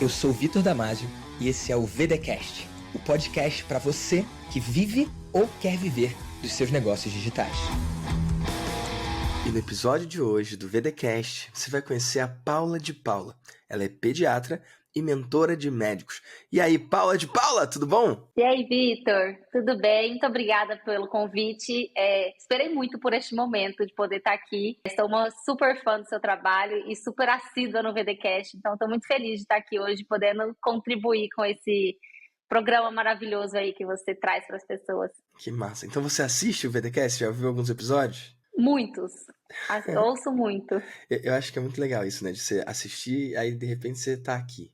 Eu sou o Vitor Damasio e esse é o VDcast, o podcast para você que vive ou quer viver dos seus negócios digitais. E no episódio de hoje do VDcast, você vai conhecer a Paula de Paula. Ela é pediatra e mentora de médicos. E aí, Paula de Paula, tudo bom? E aí, Vitor, tudo bem? Muito obrigada pelo convite. Esperei muito por este momento de poder estar aqui. Estou uma super fã do seu trabalho e super assídua no VDcast, então estou muito feliz de estar aqui hoje, podendo contribuir com esse programa maravilhoso aí que você traz para as pessoas. Que massa. Então você assiste o VDcast? Já ouviu alguns episódios? Muitos. Ouço muito. Eu acho que é muito legal isso, né? De você assistir, aí de repente você tá aqui.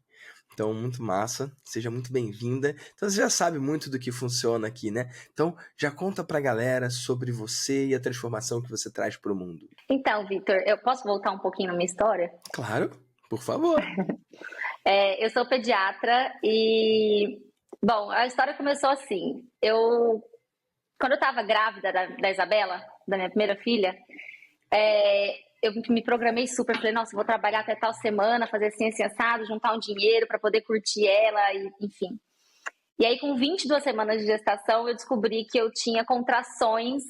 Então, muito massa. Seja muito bem-vinda. Então, você já sabe muito do que funciona aqui, né? Então, já conta pra galera sobre você e a transformação que você traz pro mundo. Então, Vitor, eu posso voltar um pouquinho na minha história? Claro, por favor. Eu sou pediatra e... Bom, a história começou assim. Quando eu estava grávida da Isabela, da minha primeira filha, eu me programei super. Falei, nossa, vou trabalhar até tal semana, fazer assim, assado, juntar um dinheiro para poder curtir ela, e, enfim. E aí, com 22 semanas de gestação, eu descobri que eu tinha contrações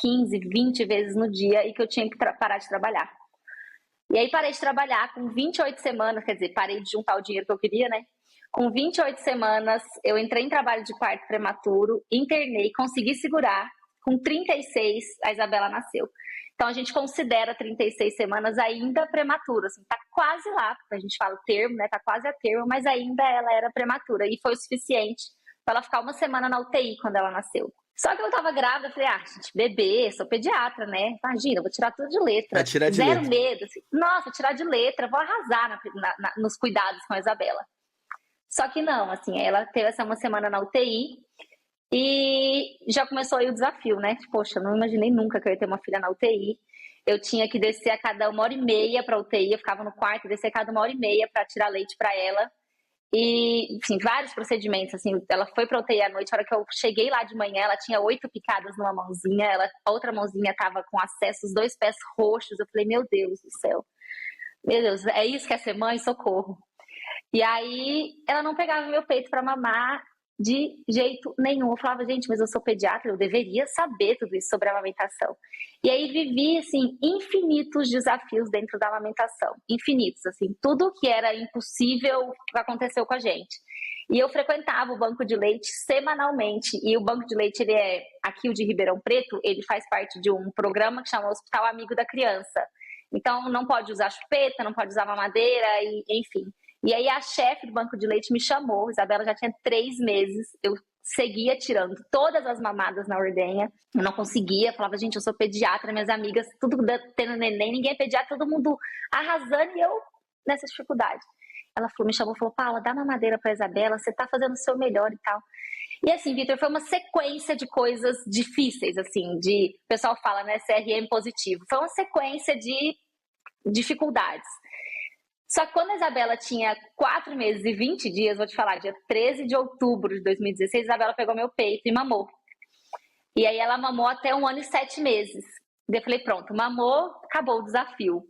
15, 20 vezes no dia e que eu tinha que parar de trabalhar. E aí, parei de trabalhar com 28 semanas, quer dizer, parei de juntar o dinheiro que eu queria, né? Com 28 semanas, eu entrei em trabalho de parto prematuro, internei, consegui segurar. Com 36, a Isabela nasceu. Então, a gente considera 36 semanas ainda prematura, assim, tá quase lá, a gente fala o termo, né, tá quase a termo, mas ainda ela era prematura, e foi o suficiente para ela ficar uma semana na UTI quando ela nasceu. Só que eu tava grávida, eu falei, gente, bebê, sou pediatra, né, imagina, eu vou tirar tudo de letra. Vai tirar de Zero letra. medo, assim, nossa, tirar de letra, vou arrasar nos cuidados com a Isabela. Só que não, assim, ela teve essa uma semana na UTI, e já começou aí o desafio, né? Poxa, não imaginei nunca que eu ia ter uma filha na UTI. Eu tinha que descer a cada 1h30 para a UTI, eu ficava no quarto, descer a cada 1h30 para tirar leite para ela. E, enfim, vários procedimentos, assim, ela foi para a UTI à noite, a hora que eu cheguei lá de manhã, ela tinha 8 picadas numa mãozinha, a outra mãozinha estava com acesso, os 2 pés roxos, eu falei, meu Deus do céu, meu Deus, é isso que é ser mãe? Socorro. E aí, ela não pegava meu peito para mamar, de jeito nenhum. Eu falava, gente, mas eu sou pediatra, eu deveria saber tudo isso sobre a amamentação. E aí vivi, assim, infinitos desafios dentro da amamentação. Infinitos, assim, tudo que era impossível aconteceu com a gente. E eu frequentava o banco de leite semanalmente. E o banco de leite, ele é aqui o de Ribeirão Preto, ele faz parte de um programa que chama Hospital Amigo da Criança. Então, não pode usar chupeta, não pode usar mamadeira, enfim. E aí a chefe do banco de leite me chamou, Isabela já tinha 3 meses, eu seguia tirando todas as mamadas na ordenha, eu não conseguia, falava, gente, eu sou pediatra, minhas amigas, tudo tendo neném, ninguém é pediatra, todo mundo arrasando e eu nessa dificuldade. Ela me chamou e falou, Paula, dá mamadeira pra Isabela, você tá fazendo o seu melhor e tal. E assim, Vitor, foi uma sequência de coisas difíceis, assim, o pessoal fala, né, CRM positivo, foi uma sequência de dificuldades. Só que quando a Isabela tinha 4 meses e 20 dias, vou te falar, dia 13 de outubro de 2016, a Isabela pegou meu peito e mamou. E aí ela mamou até 1 ano e 7 meses. E eu falei, pronto, mamou, acabou o desafio.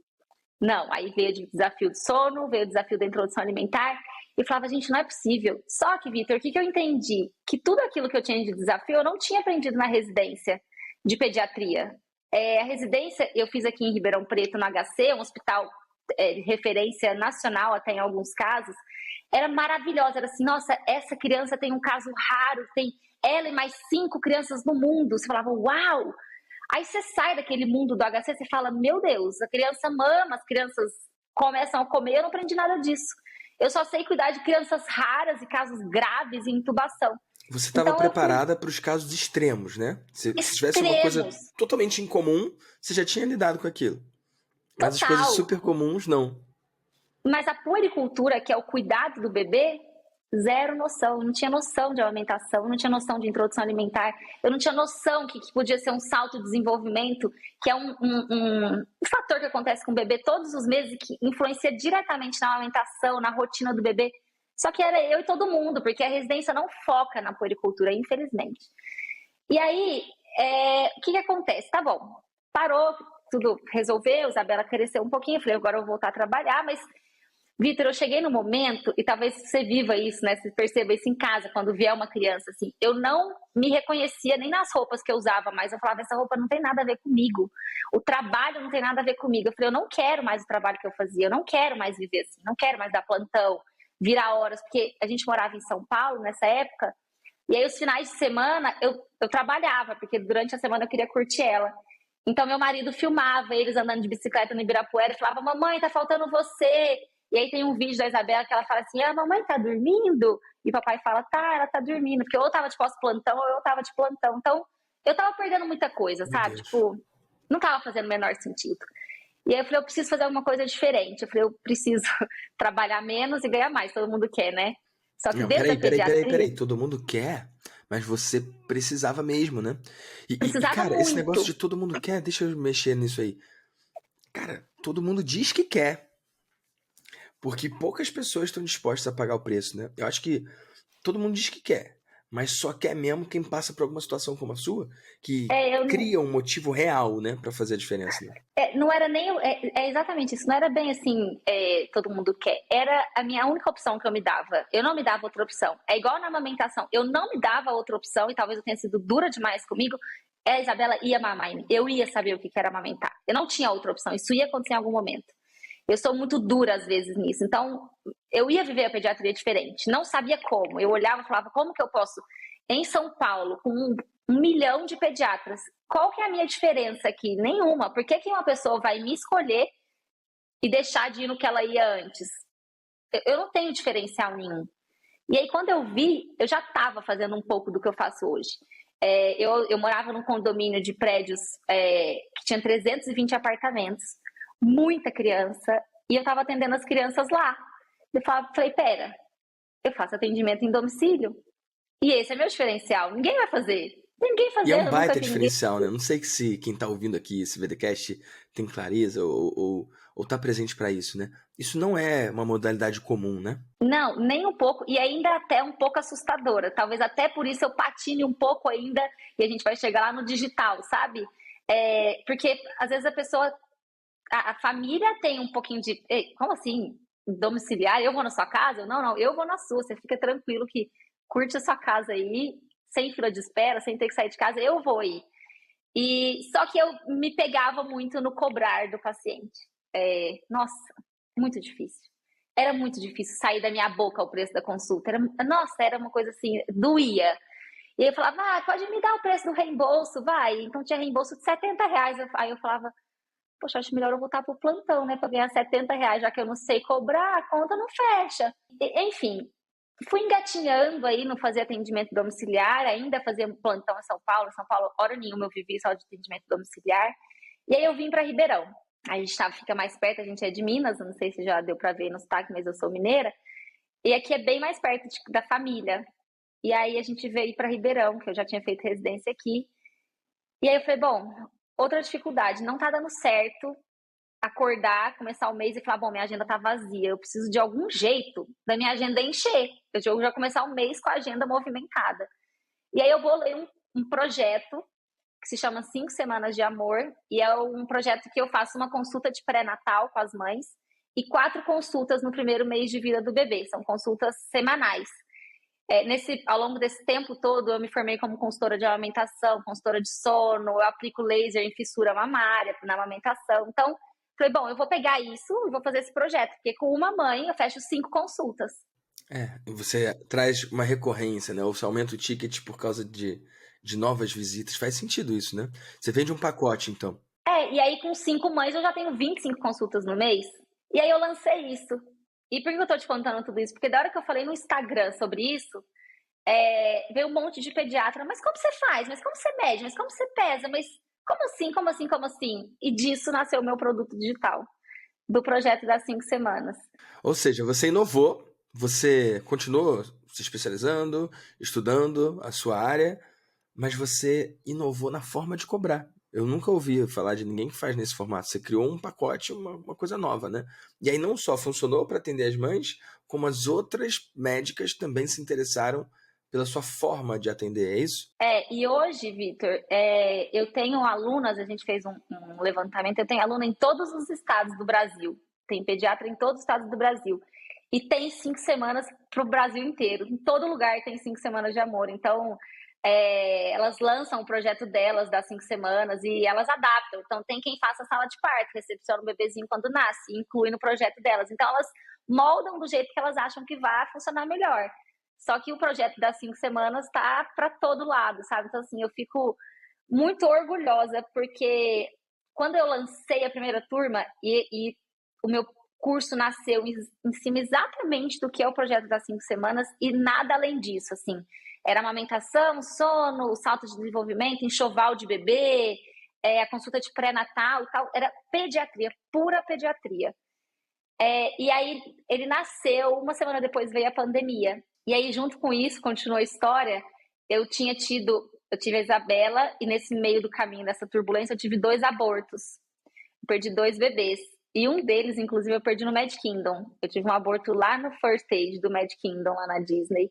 Não, aí veio o desafio do sono, veio o desafio da introdução alimentar, e eu falava, gente, não é possível. Só que, Vitor, o que eu entendi? Que tudo aquilo que eu tinha de desafio, eu não tinha aprendido na residência de pediatria. A residência eu fiz aqui em Ribeirão Preto, no HC, um hospital referência nacional até em alguns casos, era maravilhosa, era assim, nossa, essa criança tem um caso raro, tem ela e mais 5 crianças no mundo, você falava, uau! Aí você sai daquele mundo do HC, você fala, meu Deus, a criança mama, as crianças começam a comer, eu não aprendi nada disso. Eu só sei cuidar de crianças raras e casos graves e intubação. Você estava preparada para os casos extremos, né? Se tivesse uma coisa totalmente incomum, você já tinha lidado com aquilo. Mas as coisas super comuns, não. Mas a puericultura, que é o cuidado do bebê, zero noção. Não tinha noção de amamentação, não tinha noção de introdução alimentar. Eu não tinha noção que podia ser um salto de desenvolvimento, que é um fator que acontece com o bebê todos os meses, que influencia diretamente na amamentação, na rotina do bebê. Só que era eu e todo mundo, porque a residência não foca na puericultura, infelizmente. E aí, o que acontece? Tá bom, parou, tudo resolveu, Isabela cresceu um pouquinho, eu falei, agora eu vou voltar a trabalhar, mas Vitor, eu cheguei no momento, e talvez você viva isso, né? Você perceba isso em casa, quando vier uma criança, assim. Eu não me reconhecia nem nas roupas que eu usava mais. Eu falava, essa roupa não tem nada a ver comigo. O trabalho não tem nada a ver comigo. Eu falei, eu não quero mais o trabalho que eu fazia. Eu não quero mais viver assim. Não quero mais dar plantão, virar horas. Porque a gente morava em São Paulo nessa época. E aí, os finais de semana, eu trabalhava. Porque durante a semana eu queria curtir ela. Então, meu marido filmava eles andando de bicicleta no Ibirapuera. E falava, mamãe, tá faltando você. E aí tem um vídeo da Isabela que ela fala assim, a mamãe tá dormindo? E o papai fala, tá, ela tá dormindo. Porque ou eu tava de pós-plantão ou eu tava de plantão. Então, eu tava perdendo muita coisa, Meu sabe? Deus. Tipo, não tava fazendo o menor sentido. E aí eu falei, eu preciso fazer alguma coisa diferente. Eu falei, eu preciso trabalhar menos e ganhar mais. Todo mundo quer, né? Só que Não, dentro da pediatria, peraí. Todo mundo quer, mas você precisava mesmo, né? precisava Cara, esse negócio de muito. todo mundo quer, deixa eu mexer nisso aí. Cara, todo mundo diz que quer, porque poucas pessoas estão dispostas a pagar o preço, né? Eu acho que todo mundo diz que quer, mas só quer mesmo quem passa por alguma situação como a sua, que Eu não, cria um motivo real, né, pra fazer a diferença, né? não era nem. É exatamente isso. Não era bem assim, todo mundo quer. Era a minha única opção que eu me dava. Eu não me dava outra opção. É igual na amamentação. Eu não me dava outra opção, e talvez eu tenha sido dura demais comigo. A Isabela ia mamar em mim. Eu ia saber o que era amamentar. Eu não tinha outra opção. Isso ia acontecer em algum momento. Eu sou muito dura às vezes nisso. Então, eu ia viver a pediatria diferente. Não sabia como. Eu olhava e falava, como que eu posso, em São Paulo, com um milhão de pediatras, qual que é a minha diferença aqui? Nenhuma. Por que uma pessoa vai me escolher e deixar de ir no que ela ia antes? Eu não tenho diferencial nenhum. E aí, quando eu vi, eu já estava fazendo um pouco do que eu faço hoje. Eu morava num condomínio de prédios que tinha 320 apartamentos, muita criança, e eu estava atendendo as crianças lá. Eu falei, pera, eu faço atendimento em domicílio, e esse é meu diferencial. Ninguém vai fazer. Ninguém E é um fazendo, eu nunca baita vi ninguém. diferencial, né? Não sei se quem tá ouvindo aqui esse VDcast tem clareza ou tá presente pra isso, né? Isso não é uma modalidade comum, né? Não, nem um pouco, e ainda até um pouco assustadora. Talvez até por isso eu patine um pouco ainda, e a gente vai chegar lá no digital, sabe? Porque às vezes a pessoa, a família tem um pouquinho de, ei, como assim? Domiciliar? Eu vou na sua casa? Não, eu vou na sua. Você fica tranquilo que curte a sua casa aí, sem fila de espera, sem ter que sair de casa, eu vou ir. E só que eu me pegava muito no cobrar do paciente. Nossa, muito difícil. Era muito difícil sair da minha boca o preço da consulta. Nossa, era uma coisa assim, doía. E aí eu falava, pode me dar o preço do reembolso, vai. Então tinha reembolso de R$ 70. Aí eu falava, poxa, acho melhor eu voltar pro plantão, né? Pra ganhar R$ 70, já que eu não sei cobrar, a conta não fecha. Enfim, fui engatinhando aí no fazer atendimento domiciliar, ainda fazia plantão em São Paulo. São Paulo, hora nenhuma eu vivi só de atendimento domiciliar. E aí eu vim para Ribeirão. A gente fica mais perto, a gente é de Minas, não sei se já deu para ver no sotaque, mas eu sou mineira. E aqui é bem mais perto da família. E aí a gente veio para Ribeirão, que eu já tinha feito residência aqui. E aí eu falei, bom, outra dificuldade, não tá dando certo acordar, começar o mês e falar, bom, minha agenda tá vazia, eu preciso de algum jeito da minha agenda encher. Eu já começar o mês com a agenda movimentada. E aí eu bolei um projeto que se chama 5 Semanas de Amor, e é um projeto que eu faço uma consulta de pré-natal com as mães e 4 consultas no primeiro mês de vida do bebê. São consultas semanais. Ao longo desse tempo todo, eu me formei como consultora de amamentação, consultora de sono, eu aplico laser em fissura mamária na amamentação. Então, falei, bom, eu vou pegar isso e vou fazer esse projeto, porque com uma mãe eu fecho 5 consultas. Você traz uma recorrência, né? Ou você aumenta o ticket por causa de novas visitas. Faz sentido isso, né? Você vende um pacote, então. E aí com 5 mães eu já tenho 25 consultas no mês. E aí eu lancei isso. E por que eu tô te contando tudo isso? Porque da hora que eu falei no Instagram sobre isso, veio um monte de pediatra. Mas como você faz? Mas como você mede? Mas como você pesa? Mas como assim? Como assim? Como assim? E disso nasceu o meu produto digital, do projeto das 5 semanas. Ou seja, você inovou, você continuou se especializando, estudando a sua área, mas você inovou na forma de cobrar. Eu nunca ouvi falar de ninguém que faz nesse formato. Você criou um pacote, uma coisa nova, né? E aí não só funcionou para atender as mães, como as outras médicas também se interessaram pela sua forma de atender, é isso? E hoje, Vitor, eu tenho alunas, a gente fez um levantamento, eu tenho aluna em todos os estados do Brasil, tem pediatra em todos os estados do Brasil. E tem 5 semanas para o Brasil inteiro. Em todo lugar tem 5 semanas de amor. Então, elas lançam o projeto delas das 5 semanas e elas adaptam. Então, tem quem faça sala de parto, recepciona o bebezinho quando nasce, inclui no projeto delas. Então, elas moldam do jeito que elas acham que vai funcionar melhor. Só que o projeto das 5 semanas está para todo lado, sabe? Então, assim, eu fico muito orgulhosa, porque quando eu lancei a primeira turma e o meu curso nasceu em cima exatamente do que é o projeto das 5 semanas e nada além disso, assim. Era amamentação, sono, salto de desenvolvimento, enxoval de bebê, a consulta de pré-natal e tal. Era pediatria, pura pediatria. E aí ele nasceu, uma semana depois veio a pandemia. E aí, junto com isso, continuou a história, eu tive a Isabela, e nesse meio do caminho dessa turbulência, eu tive 2 abortos. Eu perdi 2 bebês. E um deles, inclusive, eu perdi no Mad Kingdom. Eu tive um aborto lá no First Stage do Mad Kingdom, lá na Disney.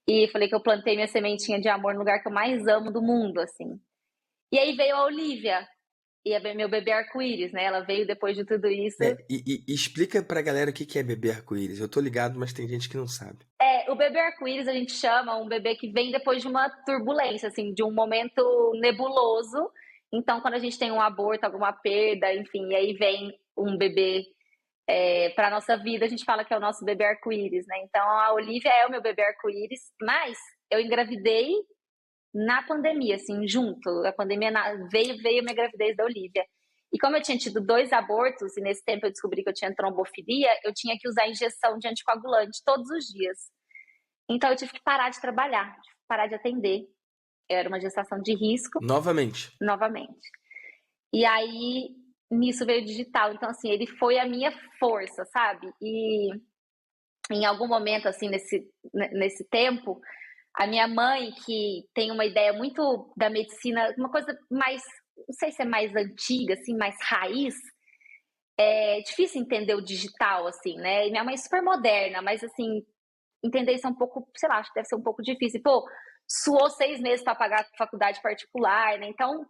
E falei que eu plantei minha sementinha de amor no lugar que eu mais amo do mundo, assim. E aí veio a Olivia, e é meu bebê arco-íris, né? Ela veio depois de tudo isso. E explica pra galera o que é bebê arco-íris. Eu tô ligado, mas tem gente que não sabe. O bebê arco-íris a gente chama um bebê que vem depois de uma turbulência, assim, de um momento nebuloso. Então, quando a gente tem um aborto, alguma perda, enfim, e aí vem um bebê para nossa vida, a gente fala que é o nosso bebê arco-íris, né? Então, a Olivia é o meu bebê arco-íris, mas eu engravidei na pandemia, assim, junto. A pandemia veio a minha gravidez da Olivia. E como eu tinha tido 2 abortos, e nesse tempo eu descobri que eu tinha trombofilia, eu tinha que usar injeção de anticoagulante todos os dias. Então eu tive que parar de trabalhar, parar de atender. Era uma gestação de risco. Novamente. E aí, nisso veio o digital. Então, assim, ele foi a minha força, sabe? E em algum momento, assim, nesse tempo, a minha mãe, que tem uma ideia muito da medicina, uma coisa mais, não sei se é mais antiga, assim, mais raiz, é difícil entender o digital, assim, né? E minha mãe é super moderna, mas, assim, entender isso é um pouco, sei lá, acho que deve ser um pouco difícil. Pô, suou 6 meses para pagar faculdade particular, né? Então,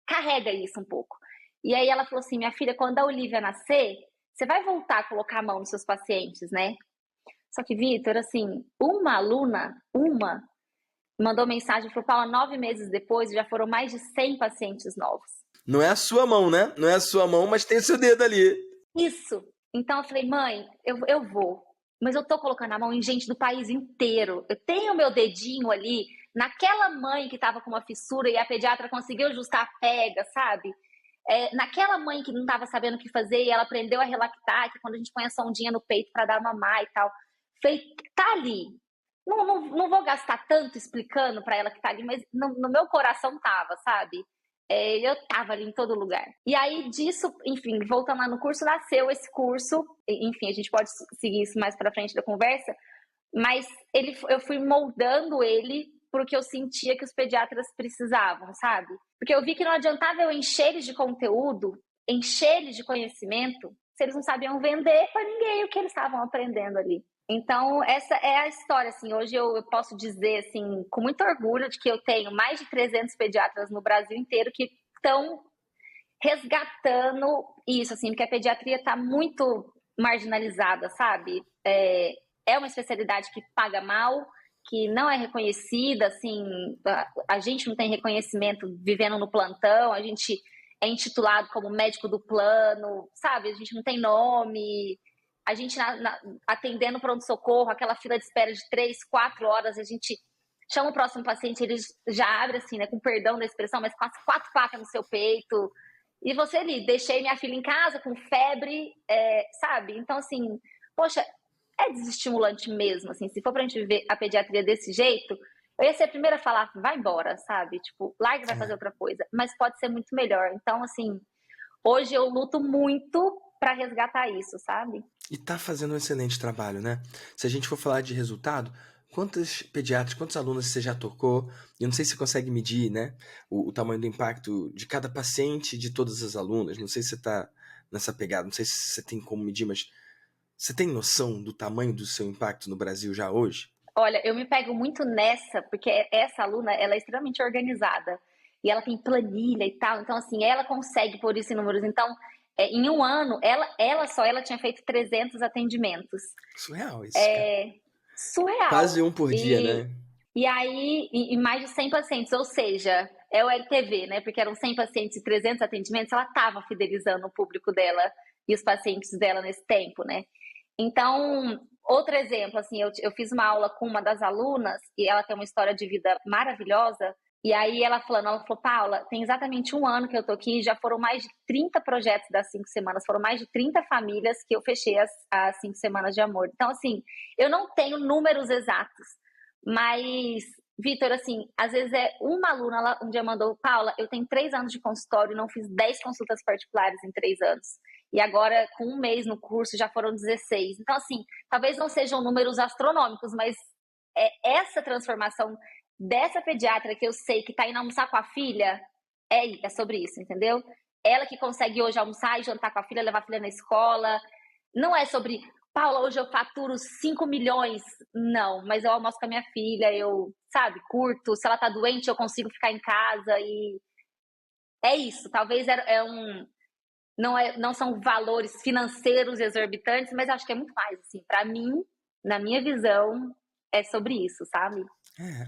carrega isso um pouco. E aí ela falou assim, minha filha, quando a Olivia nascer, você vai voltar a colocar a mão nos seus pacientes, né? Só que, Vitor, assim, uma aluna, mandou mensagem e falou, Paula, 9 meses depois já foram mais de 100 pacientes novos. Não é a sua mão, né? Não é a sua mão, mas tem o seu dedo ali. Isso. Então eu falei, mãe, eu vou. Mas eu tô colocando a mão em gente do país inteiro. Eu tenho meu dedinho ali naquela mãe que tava com uma fissura e a pediatra conseguiu ajustar a pega, sabe? Naquela mãe que não tava sabendo o que fazer e ela aprendeu a relactar, que quando a gente põe a sondinha no peito para dar mamar e tal. Falei, tá ali. Não vou gastar tanto explicando para ela que tá ali, mas no meu coração tava, sabe? Eu tava ali em todo lugar. E aí disso, enfim, voltando lá no curso, nasceu esse curso. Enfim, a gente pode seguir isso mais para frente da conversa, mas eu fui moldando ele porque eu sentia que os pediatras precisavam, sabe? Porque eu vi que não adiantava eu encher eles de conteúdo, encher eles de conhecimento, se eles não sabiam vender para ninguém o que eles estavam aprendendo ali. Então, essa é a história, assim, hoje eu posso dizer, assim, com muito orgulho de que eu tenho mais de 300 pediatras no Brasil inteiro que estão resgatando isso, assim, porque a pediatria está muito marginalizada, sabe? É uma especialidade que paga mal, que não é reconhecida, assim, a gente não tem reconhecimento vivendo no plantão, a gente é intitulado como médico do plano, sabe? A gente não tem nome, a gente atendendo pronto-socorro, aquela fila de espera de 3, 4 horas, a gente chama o próximo paciente, ele já abre assim, né, com perdão da expressão, mas com as 4 facas no seu peito, e você ali, deixei minha filha em casa com febre, sabe? Então, assim, poxa, é desestimulante mesmo, assim, se for pra gente viver a pediatria desse jeito, eu ia ser a primeira a falar, vai embora, sabe? Tipo, larga e vai fazer outra coisa, mas pode ser muito melhor. Então, assim, hoje eu luto muito para resgatar isso, sabe? E tá fazendo um excelente trabalho, né? Se a gente for falar de resultado, quantos pediatras, quantos alunos você já tocou? Eu não sei se você consegue medir, né? O tamanho do impacto de cada paciente, de todas as alunas. Não sei se você tá nessa pegada, não sei se você tem como medir, mas você tem noção do tamanho do seu impacto no Brasil já hoje? Olha, eu me pego muito nessa, porque essa aluna, ela é extremamente organizada. E ela tem planilha e tal. Então, assim, ela consegue pôr isso em números. Então, Em um ano, ela tinha feito 300 atendimentos. Surreal isso, cara. Surreal. Quase um por dia, né? E aí, e mais de 100 pacientes, ou seja, é o LTV, né? Porque eram 100 pacientes e 300 atendimentos, ela estava fidelizando o público dela e os pacientes dela nesse tempo, né? Então, outro exemplo, assim, eu fiz uma aula com uma das alunas e ela tem uma história de vida maravilhosa. E aí ela falou, Paula, tem exatamente um ano que eu tô aqui, já foram mais de 30 projetos das 5 semanas, foram mais de 30 famílias que eu fechei as 5 semanas de amor. Então, assim, eu não tenho números exatos, mas, Vitor, assim, às vezes uma aluna, ela um dia mandou, Paula, eu tenho 3 anos de consultório, não fiz 10 consultas particulares em 3 anos. E agora, com um mês no curso, já foram 16. Então, assim, talvez não sejam números astronômicos, mas essa transformação dessa pediatra que eu sei que tá indo almoçar com a filha, é sobre isso, entendeu? Ela que consegue hoje almoçar e jantar com a filha, levar a filha na escola. Não é sobre, Paula, hoje eu faturo 5 milhões. Não, mas eu almoço com a minha filha, eu, sabe, curto. Se ela tá doente, eu consigo ficar em casa e é isso. Talvez não são valores financeiros exorbitantes, mas acho que é muito mais, assim, para mim, na minha visão, é sobre isso, sabe?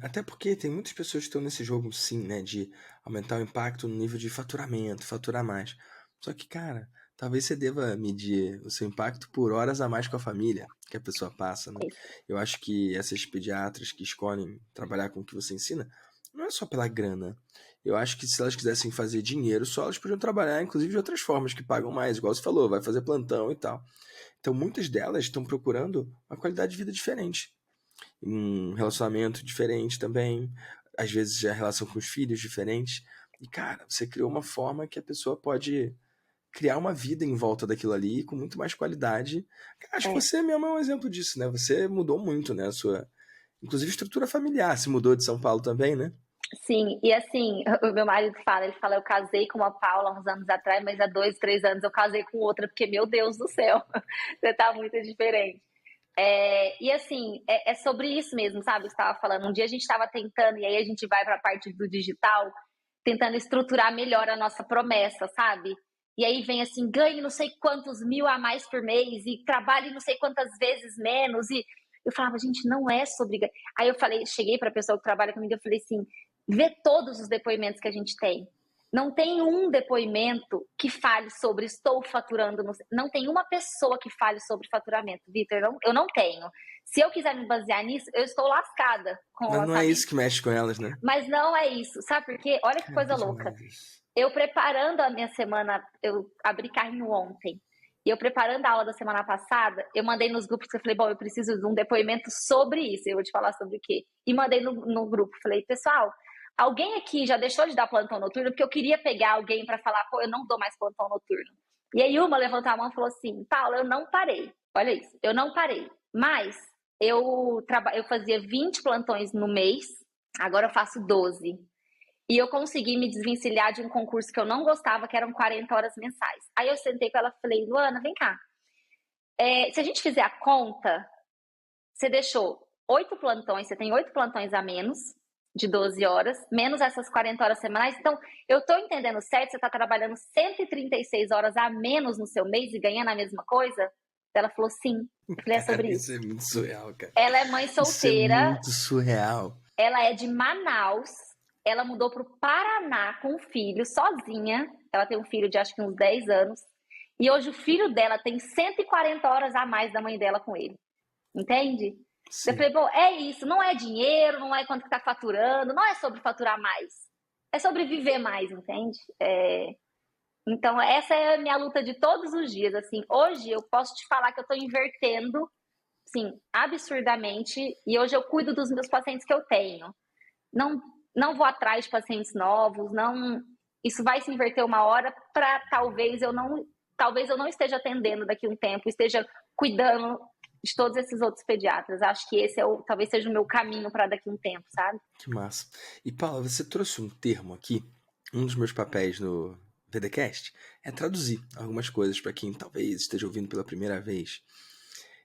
Até porque tem muitas pessoas que estão nesse jogo, sim, né? De aumentar o impacto no nível de faturamento, faturar mais. Só que, cara, talvez você deva medir o seu impacto por horas a mais com a família que a pessoa passa, né? Isso. Eu acho que essas pediatras que escolhem trabalhar com o que você ensina, não é só pela grana. Eu acho que se elas quisessem fazer dinheiro, só elas podiam trabalhar, inclusive, de outras formas que pagam mais, igual você falou, vai fazer plantão e tal. Então, muitas delas estão procurando uma qualidade de vida diferente, um relacionamento diferente também, às vezes a relação com os filhos diferente. E, cara, você criou uma forma que a pessoa pode criar uma vida em volta daquilo ali com muito mais qualidade. Acho que É. você mesmo é um exemplo disso, né? Você mudou muito, né? A sua, inclusive, estrutura familiar. Se mudou de São Paulo também, né? Sim, e assim, o meu marido fala, eu casei com uma Paula uns anos atrás, mas há 2, 3 anos eu casei com outra, porque, meu Deus do céu, você tá muito diferente. E assim, é sobre isso mesmo, sabe? Eu estava falando, um dia a gente estava tentando, e aí a gente vai para a parte do digital, tentando estruturar melhor a nossa promessa, sabe? E aí vem assim, ganhe não sei quantos mil a mais por mês, e trabalhe não sei quantas vezes menos, e eu falava, gente, não é sobre. Aí eu falei, cheguei para a pessoa que trabalha comigo, eu falei assim, vê todos os depoimentos que a gente tem. Não tem um depoimento que fale sobre estou faturando. Não tem uma pessoa que fale sobre faturamento, Vitor. Eu não tenho. Se eu quiser me basear nisso, eu estou lascada com o Mas não é lançamento. isso que mexe com elas, né? Mas não é isso, sabe por quê? Olha que Cara, coisa que louca. demais isso. Eu preparando a minha semana, eu abri carrinho ontem. E eu preparando a aula da semana passada, eu mandei nos grupos, eu falei, bom, eu preciso de um depoimento sobre isso. Eu vou te falar sobre o quê? E mandei no grupo, falei, pessoal, alguém aqui já deixou de dar plantão noturno? Porque eu queria pegar alguém para falar, pô, eu não dou mais plantão noturno. E aí uma levantou a mão e falou assim, Paula, eu não parei. Olha isso, eu não parei. Mas eu fazia 20 plantões no mês, agora eu faço 12. E eu consegui me desvencilhar de um concurso que eu não gostava, que eram 40 horas mensais. Aí eu sentei com ela e falei, Luana, vem cá. Se a gente fizer a conta, você deixou 8 plantões, você tem 8 plantões a menos, de 12 horas, menos essas 40 horas semanais. Então, eu tô entendendo certo, você tá trabalhando 136 horas a menos no seu mês e ganhando a mesma coisa? Ela falou, sim. Eu falei, é Cara, sobre isso isso. é muito surreal, cara. Ela é mãe Isso é solteira, muito surreal. ela é de Manaus, ela mudou pro Paraná com um filho, sozinha. Ela tem um filho de acho que uns 10 anos. E hoje o filho dela tem 140 horas a mais da mãe dela com ele. Entende? Eu Sim. falei, bom, é isso, não é dinheiro, não é quanto que tá faturando, não é sobre faturar mais. É sobre viver mais, entende? Então, essa é a minha luta de todos os dias. Assim, hoje eu posso te falar que eu tô invertendo, sim, absurdamente. E hoje eu cuido dos meus pacientes que eu tenho. Não, não vou atrás de pacientes novos, não. Isso vai se inverter uma hora para talvez eu não esteja atendendo daqui a um tempo, esteja cuidando de todos esses outros pediatras. Acho que esse talvez seja o meu caminho para daqui a um tempo, sabe? Que massa. E Paula, você trouxe um termo aqui. Um dos meus papéis no VDcast é traduzir algumas coisas para quem talvez esteja ouvindo pela primeira vez.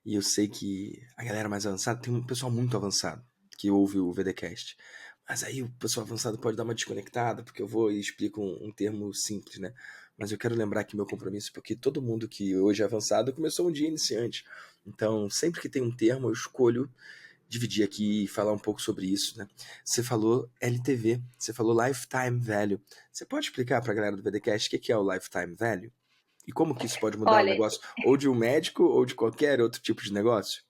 E eu sei que a galera mais avançada, tem um pessoal muito avançado que ouve o VDcast. Mas aí o pessoal avançado pode dar uma desconectada, porque eu vou e explico um termo simples, né? mas eu quero lembrar aqui meu compromisso, porque todo mundo que hoje é avançado começou um dia iniciante. Então, sempre que tem um termo, eu escolho dividir aqui e falar um pouco sobre isso, né? Você falou LTV, você falou Lifetime Value. Você pode explicar para a galera do VDcast o que é o Lifetime Value? E como que isso pode mudar o Olha, negócio ou de um médico ou de qualquer outro tipo de negócio?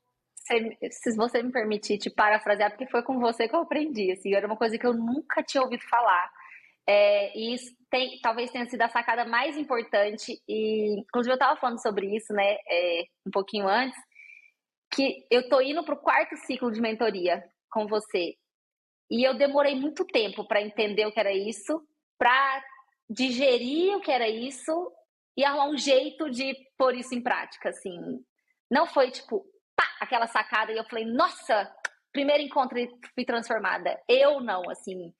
se você me permitir te parafrasear, porque foi com você que eu aprendi, assim, era uma coisa que eu nunca tinha ouvido falar. E isso talvez tenha sido a sacada mais importante, e inclusive eu estava falando sobre isso, né, um pouquinho antes, que eu tô indo para o quarto ciclo de mentoria com você. E eu demorei muito tempo para entender o que era isso, para digerir o que era isso e arrumar um jeito de pôr isso em prática, assim. Não foi tipo, pá, aquela sacada e eu falei, nossa, primeiro encontro e fui transformada. Eu não, assim.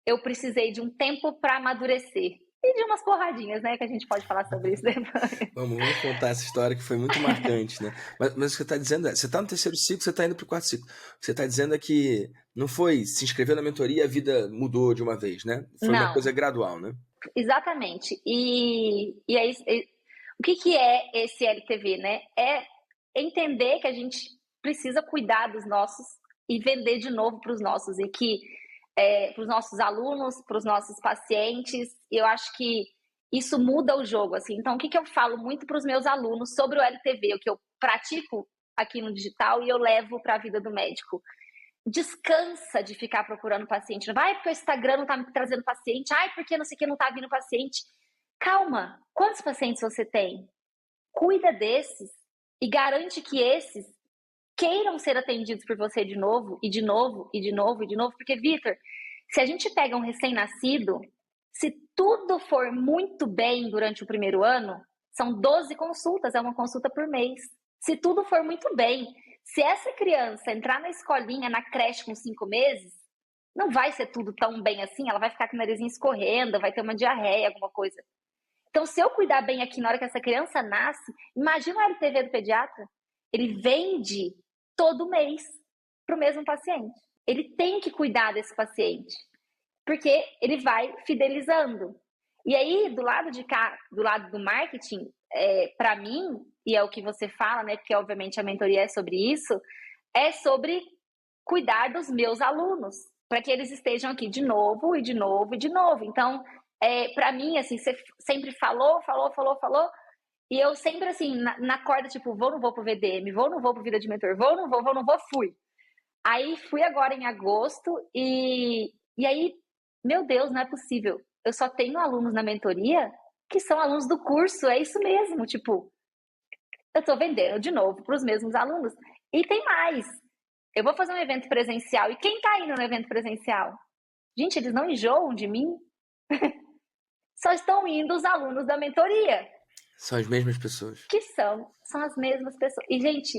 Eu precisei de um tempo para amadurecer. E de umas porradinhas, né? Que a gente pode falar sobre isso depois. Vamos contar essa história que foi muito marcante, né? Mas o que você está dizendo você está no terceiro ciclo, você está indo para o quarto ciclo. O que você está dizendo é que não foi se inscreveu na mentoria e a vida mudou de uma vez, né? Foi uma coisa Não, gradual, né? exatamente. E aí, o que é esse LTV, né? É entender que a gente precisa cuidar dos nossos e vender de novo para os nossos, e que para os nossos alunos, para os nossos pacientes, e eu acho que isso muda o jogo, assim. Então, o que eu falo muito para os meus alunos sobre o LTV, o que eu pratico aqui no digital e eu levo para a vida do médico? Descansa de ficar procurando paciente. Não vai porque o Instagram não tá me trazendo paciente. Ai, porque não sei o que não tá vindo paciente. Calma. Quantos pacientes você tem? Cuida desses e garante que esses queiram ser atendidos por você de novo, e de novo, e de novo, e de novo. Porque, Vitor, se a gente pega um recém-nascido, se tudo for muito bem durante o primeiro ano, são 12 consultas, é uma consulta por mês. Se tudo for muito bem, se essa criança entrar na escolinha, na creche com 5 meses, não vai ser tudo tão bem assim, ela vai ficar com o narizinho escorrendo, vai ter uma diarreia, alguma coisa. Então, se eu cuidar bem aqui na hora que essa criança nasce, imagina o LTV do pediatra. Ele vende todo mês para o mesmo paciente. Ele tem que cuidar desse paciente, porque ele vai fidelizando. E aí, do lado de cá, do lado do marketing, para mim, e é o que você fala, né? Porque obviamente a mentoria é sobre isso, é sobre cuidar dos meus alunos, para que eles estejam aqui de novo e de novo e de novo. Então, para mim, assim, você sempre falou, e eu sempre, assim, na corda, tipo, vou, não vou pro VDM, vou, não vou pro Vida de Mentor, vou, não vou, não vou, fui. Aí fui agora em agosto e aí, meu Deus, não é possível. Eu só tenho alunos na mentoria que são alunos do curso, é isso mesmo, tipo, eu tô vendendo de novo para os mesmos alunos. E tem mais. Eu vou fazer um evento presencial e quem tá indo no evento presencial? Gente, eles não enjoam de mim? Só estão indo os alunos da mentoria, São as mesmas pessoas. que são as mesmas pessoas. E, gente,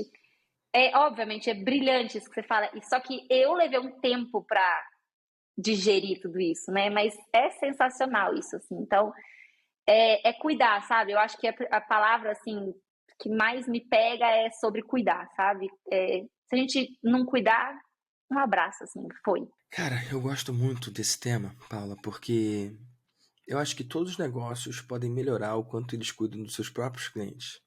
obviamente, é brilhante isso que você fala, só que eu levei um tempo para digerir tudo isso, né? Mas é sensacional isso, assim. Então, cuidar, sabe? Eu acho que a palavra, assim, que mais me pega é sobre cuidar, sabe? Se a gente não cuidar, um abraço, assim, foi. Cara, eu gosto muito desse tema, Paula, porque eu acho que todos os negócios podem melhorar o quanto eles cuidam dos seus próprios clientes.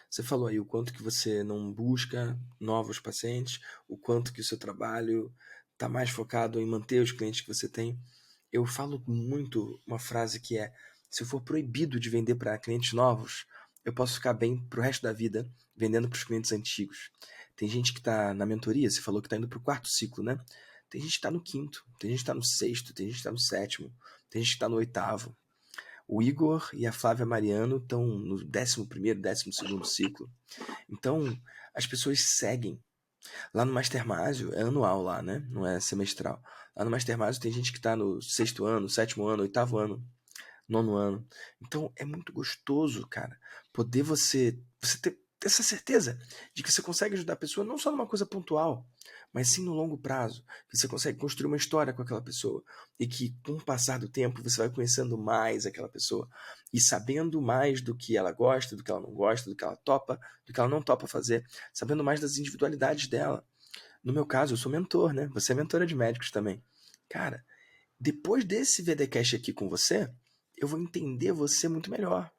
Você falou aí o quanto que você não busca novos pacientes, o quanto que o seu trabalho está mais focado em manter os clientes que você tem. Eu falo muito uma frase que é: se eu for proibido de vender para clientes novos, eu posso ficar bem pro resto da vida vendendo para os clientes antigos. Tem gente que está na mentoria, você falou que está indo para o quarto ciclo, né? Tem gente que está no quinto, tem gente que está no sexto, tem gente que está no sétimo, tem gente que está no oitavo. O Igor e a Flávia Mariano estão no 11º, 12º ciclo. Então, as pessoas seguem. Lá no Mastermásio, é anual lá, né? Não é semestral. Lá no Mastermásio tem gente que está no 6º ano, 7º ano, 8º ano, 9º ano. Então, é muito gostoso, cara, poder você ter essa certeza de que você consegue ajudar a pessoa não só numa coisa pontual, mas sim no longo prazo. Que você consegue construir uma história com aquela pessoa e que, com o passar do tempo, você vai conhecendo mais aquela pessoa e sabendo mais do que ela gosta, do que ela não gosta, do que ela topa, do que ela não topa fazer, sabendo mais das individualidades dela. No meu caso, eu sou mentor, né? Você é mentora de médicos também. Cara, depois desse VDcast aqui com você, eu vou entender você muito melhor.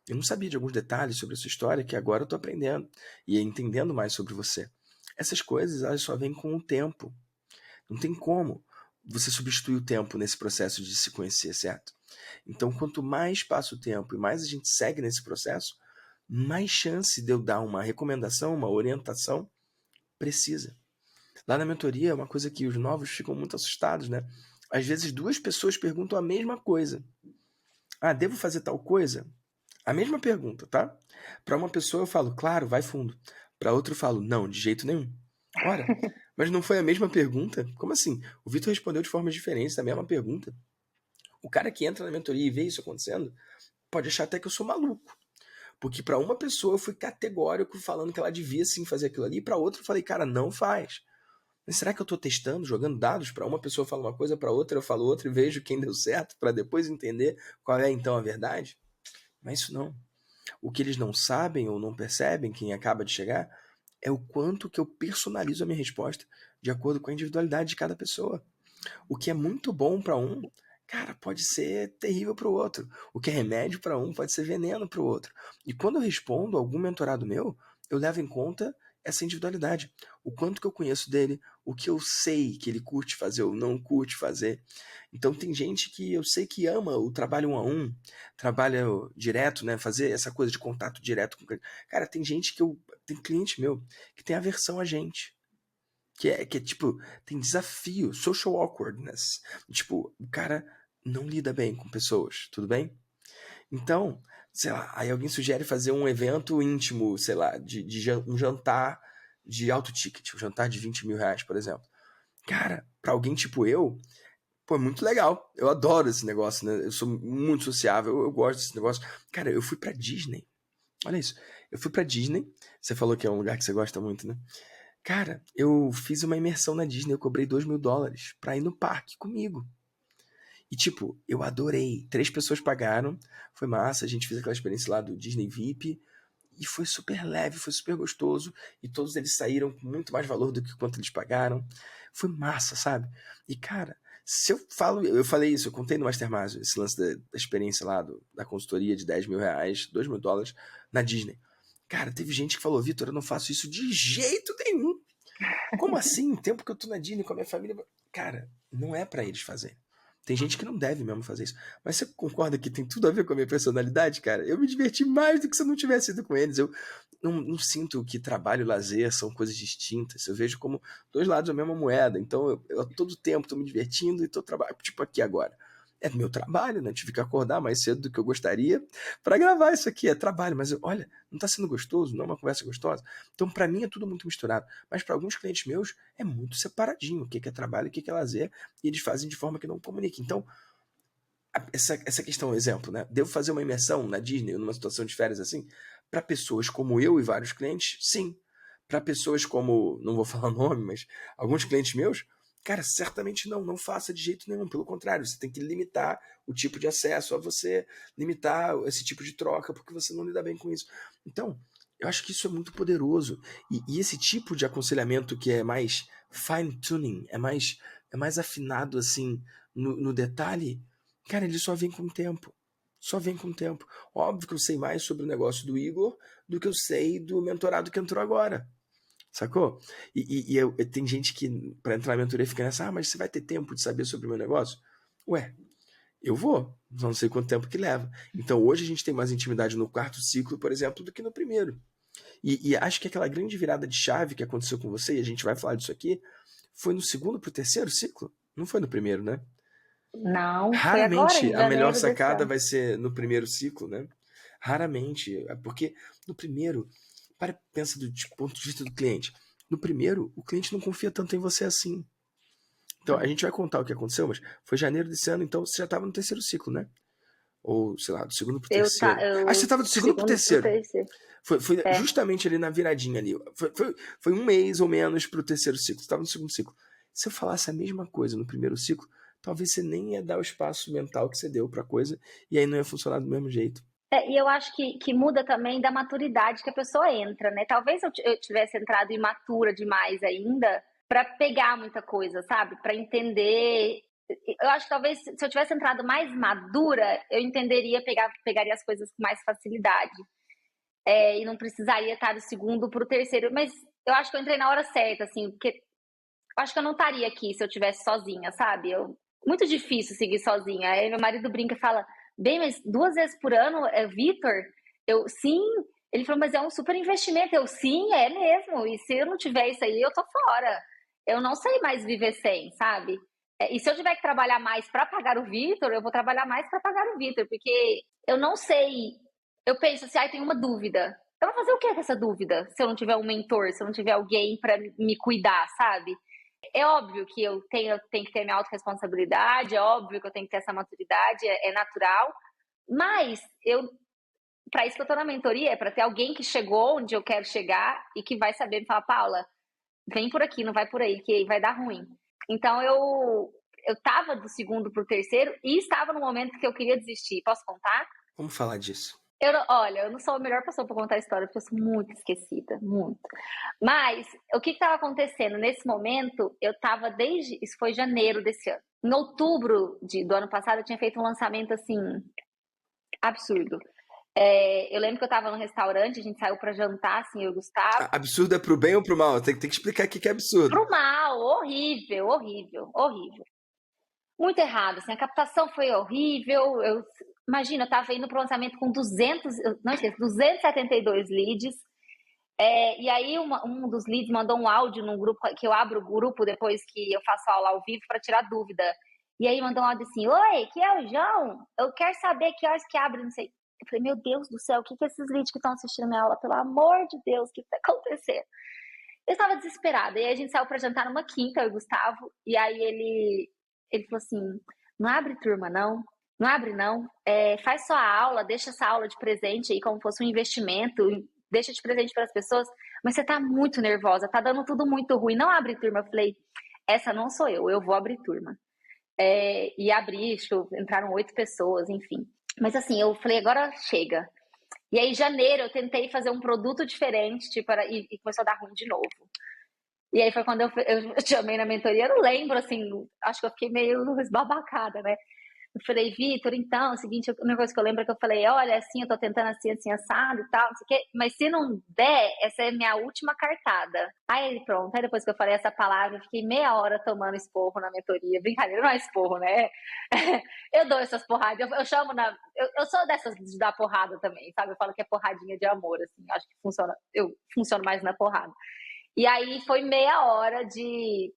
Eu não sabia de alguns detalhes sobre a sua história que agora eu tô aprendendo e entendendo mais sobre você. Essas coisas, elas só vêm com o tempo. Não tem como você substituir o tempo nesse processo de se conhecer, certo? Então, quanto mais passa o tempo e mais a gente segue nesse processo, mais chance de eu dar uma recomendação, uma orientação precisa. Lá na mentoria, é uma coisa que os novos ficam muito assustados, né? Às vezes duas pessoas perguntam a mesma coisa. Ah, devo fazer tal coisa? A mesma pergunta, tá? Para uma pessoa eu falo, claro, vai fundo. Para outra eu falo, não, de jeito nenhum. Ora, mas não foi a mesma pergunta? Como assim? O Vitor respondeu de formas diferentes da mesma pergunta. O cara que entra na mentoria e vê isso acontecendo pode achar até que eu sou maluco. Porque para uma pessoa eu fui categórico falando que ela devia sim fazer aquilo ali, e para outra eu falei, cara, não faz. Mas será que eu estou testando, jogando dados? Para uma pessoa fala uma coisa, para outra eu falo outra e vejo quem deu certo, para depois entender qual é então a verdade? Mas isso não. O que eles não sabem ou não percebem, quem acaba de chegar, é o quanto que eu personalizo a minha resposta de acordo com a individualidade de cada pessoa. O que é muito bom para um, cara, pode ser terrível para o outro. O que é remédio para um pode ser veneno para o outro. E quando eu respondo a algum mentorado meu, eu levo em conta essa individualidade. O quanto que eu conheço dele, o que eu sei que ele curte fazer ou não curte fazer. Então tem gente que eu sei que ama o trabalho um a um, trabalho direto, né? Fazer essa coisa de contato direto com o cliente. Cara, tem gente que eu. Tem cliente meu que tem aversão a gente. Que é tipo, tem desafio, social awkwardness. Tipo, o cara não lida bem com pessoas, tudo bem? Então, sei lá, aí alguém sugere fazer um evento íntimo, sei lá, um jantar de alto ticket, um jantar de 20 mil reais, por exemplo. Cara, pra alguém tipo eu, pô, é muito legal. Eu adoro esse negócio, né? Eu sou muito sociável, eu gosto desse negócio. Cara, eu fui pra Disney. Olha isso. Eu fui pra Disney. Você falou que é um lugar que você gosta muito, né? Cara, eu fiz uma imersão na Disney, eu cobrei $2.000 pra ir no parque comigo. E, tipo, eu adorei. 3 pessoas pagaram, foi massa, a gente fez aquela experiência lá do Disney VIP, e foi super leve, foi super gostoso, e todos eles saíram com muito mais valor do que quanto eles pagaram. Foi massa, sabe? E, cara, se eu falei isso, eu contei no Mastermind, esse lance da experiência lá, da consultoria de 10 mil reais, $2.000 na Disney. Cara, teve gente que falou, Vitor, eu não faço isso de jeito nenhum. Como assim? O tempo que eu tô na Disney com a minha família. Cara, não é pra eles fazerem. Tem gente que não deve mesmo fazer isso. Mas você concorda que tem tudo a ver com a minha personalidade, cara? Eu me diverti mais do que se eu não tivesse ido com eles. Eu não sinto que trabalho e lazer são coisas distintas. Eu vejo como dois lados da mesma moeda. Então, eu a todo tempo tô me divertindo e tô trabalhando. Tipo aqui agora. É meu trabalho, né? Tive que acordar mais cedo do que eu gostaria para gravar isso aqui. É trabalho, mas olha, não tá sendo gostoso, não é uma conversa gostosa. Então, para mim, é tudo muito misturado. Mas para alguns clientes meus, é muito separadinho. O que é trabalho, o que é lazer. E eles fazem de forma que não comunique. Então, essa questão, exemplo, né? Devo fazer uma imersão na Disney, numa situação de férias assim? Para pessoas como eu e vários clientes, sim. Para pessoas como, não vou falar nome, mas alguns clientes meus, cara, certamente não faça de jeito nenhum. Pelo contrário, você tem que limitar o tipo de acesso a você, limitar esse tipo de troca, porque você não lida bem com isso. Então, eu acho que isso é muito poderoso. E esse tipo de aconselhamento que é mais fine-tuning, é mais afinado assim no detalhe, cara, ele só vem com o tempo. Só vem com o tempo. Óbvio que eu sei mais sobre o negócio do Igor do que eu sei do mentorado que entrou agora. Sacou? Tem gente que, pra entrar na mentoria, fica nessa, mas você vai ter tempo de saber sobre o meu negócio? Ué, eu vou. Não sei quanto tempo que leva. Então hoje a gente tem mais intimidade no quarto ciclo, por exemplo, do que no primeiro. E acho que aquela grande virada de chave que aconteceu com você, e a gente vai falar disso aqui, foi no segundo pro terceiro ciclo? Não foi no primeiro, né? Não, foi agora, Raramente em a melhor janeiro desse sacada ano. vai ser no primeiro ciclo, né? Raramente. Porque no primeiro, pensa do ponto de vista do cliente. No primeiro, o cliente não confia tanto em você assim. Então, a gente vai contar o que aconteceu, mas foi janeiro desse ano, então você já estava no terceiro ciclo, né? Ou, sei lá, do segundo pro terceiro. Acho que você Eu estava do segundo pro segundo pro terceiro. terceiro. Foi É. justamente ali na viradinha ali. Foi um mês ou menos pro terceiro ciclo. Você estava no segundo ciclo. Se eu falasse a mesma coisa no primeiro ciclo, talvez você nem ia dar o espaço mental que você deu pra coisa e aí não ia funcionar do mesmo jeito. E eu acho que muda também da maturidade que a pessoa entra, né? Talvez eu tivesse entrado imatura demais ainda para pegar muita coisa, sabe? Para entender. eu acho que talvez se eu tivesse entrado mais madura, eu entenderia, pegaria as coisas com mais facilidade. E não precisaria estar do segundo para o terceiro. Mas eu acho que eu entrei na hora certa, assim, porque eu acho que eu não estaria aqui se eu tivesse sozinha, sabe? Muito difícil seguir sozinha. Aí meu marido brinca e fala, bem, mas 2 vezes por ano, Vitor? Eu, sim. Ele falou, mas é um super investimento. Eu, sim, é mesmo. E se eu não tiver isso aí, eu tô fora. Eu não sei mais viver sem, sabe? E se eu tiver que trabalhar mais para pagar o Vitor, eu vou trabalhar mais para pagar o Vitor, porque eu não sei. Eu penso assim, tem uma dúvida. Eu vou fazer o que com essa dúvida? Se eu não tiver um mentor, se eu não tiver alguém para me cuidar, sabe? É óbvio que eu tenho que ter minha autorresponsabilidade, é óbvio que eu tenho que ter essa maturidade, é natural, mas para isso que eu tô na mentoria, é para ter alguém que chegou onde eu quero chegar e que vai saber me falar, Paula, vem por aqui, não vai por aí, que vai dar ruim. Então eu tava do segundo pro terceiro e estava no momento que eu queria desistir. Posso contar? Vamos falar disso. Olha, eu não sou a melhor pessoa para contar a história, porque eu sou muito esquecida, muito. Mas o que estava acontecendo? Nesse momento, eu estava isso foi janeiro desse ano. Em outubro do ano passado, eu tinha feito um lançamento assim, absurdo. Eu lembro que eu estava num restaurante, a gente saiu para jantar, assim, eu e o Gustavo. Absurdo é pro bem ou pro mal? Tem que explicar o que é absurdo. Pro mal, horrível, horrível, horrível. Muito errado, assim, a captação foi horrível. Imagina, eu estava indo para o lançamento com 272 leads. E aí um dos leads mandou um áudio num grupo, que eu abro o grupo depois que eu faço aula ao vivo para tirar dúvida. E aí mandou um áudio assim, oi, que é o João? Eu quero saber que horas que abre, não sei. Eu falei, meu Deus do céu, o que esses leads que estão assistindo minha aula? Pelo amor de Deus, o que está acontecendo? Eu estava desesperada. E aí a gente saiu para jantar numa quinta, eu e o Gustavo. E aí ele falou assim, não abre turma, não. Não abre, não. Faz só a aula, deixa essa aula de presente aí como fosse um investimento, deixa de presente para as pessoas, mas você tá muito nervosa, tá dando tudo muito ruim, não abre turma. Eu falei, essa não sou eu vou abrir turma. E abri, entraram 8 pessoas, enfim. Mas assim, eu falei, agora chega. E aí, em janeiro, eu tentei fazer um produto diferente, e começou a dar ruim de novo. E aí foi quando eu chamei na mentoria, eu não lembro, assim, acho que eu fiquei meio esbabacada, né? Eu falei, Vitor, então, é o seguinte, a única coisa que eu lembro é que eu falei, olha, assim, eu tô tentando assim, assado e tal, não sei o quê, mas se não der, essa é minha última cartada. Aí pronto, aí depois que eu falei essa palavra, eu fiquei meia hora tomando esporro na mentoria. Brincadeira, não é esporro, né? Eu dou essas porradas, eu chamo eu sou dessas de dar porrada também, sabe? Eu falo que é porradinha de amor, assim, acho que eu funciono mais na porrada. E aí foi meia hora de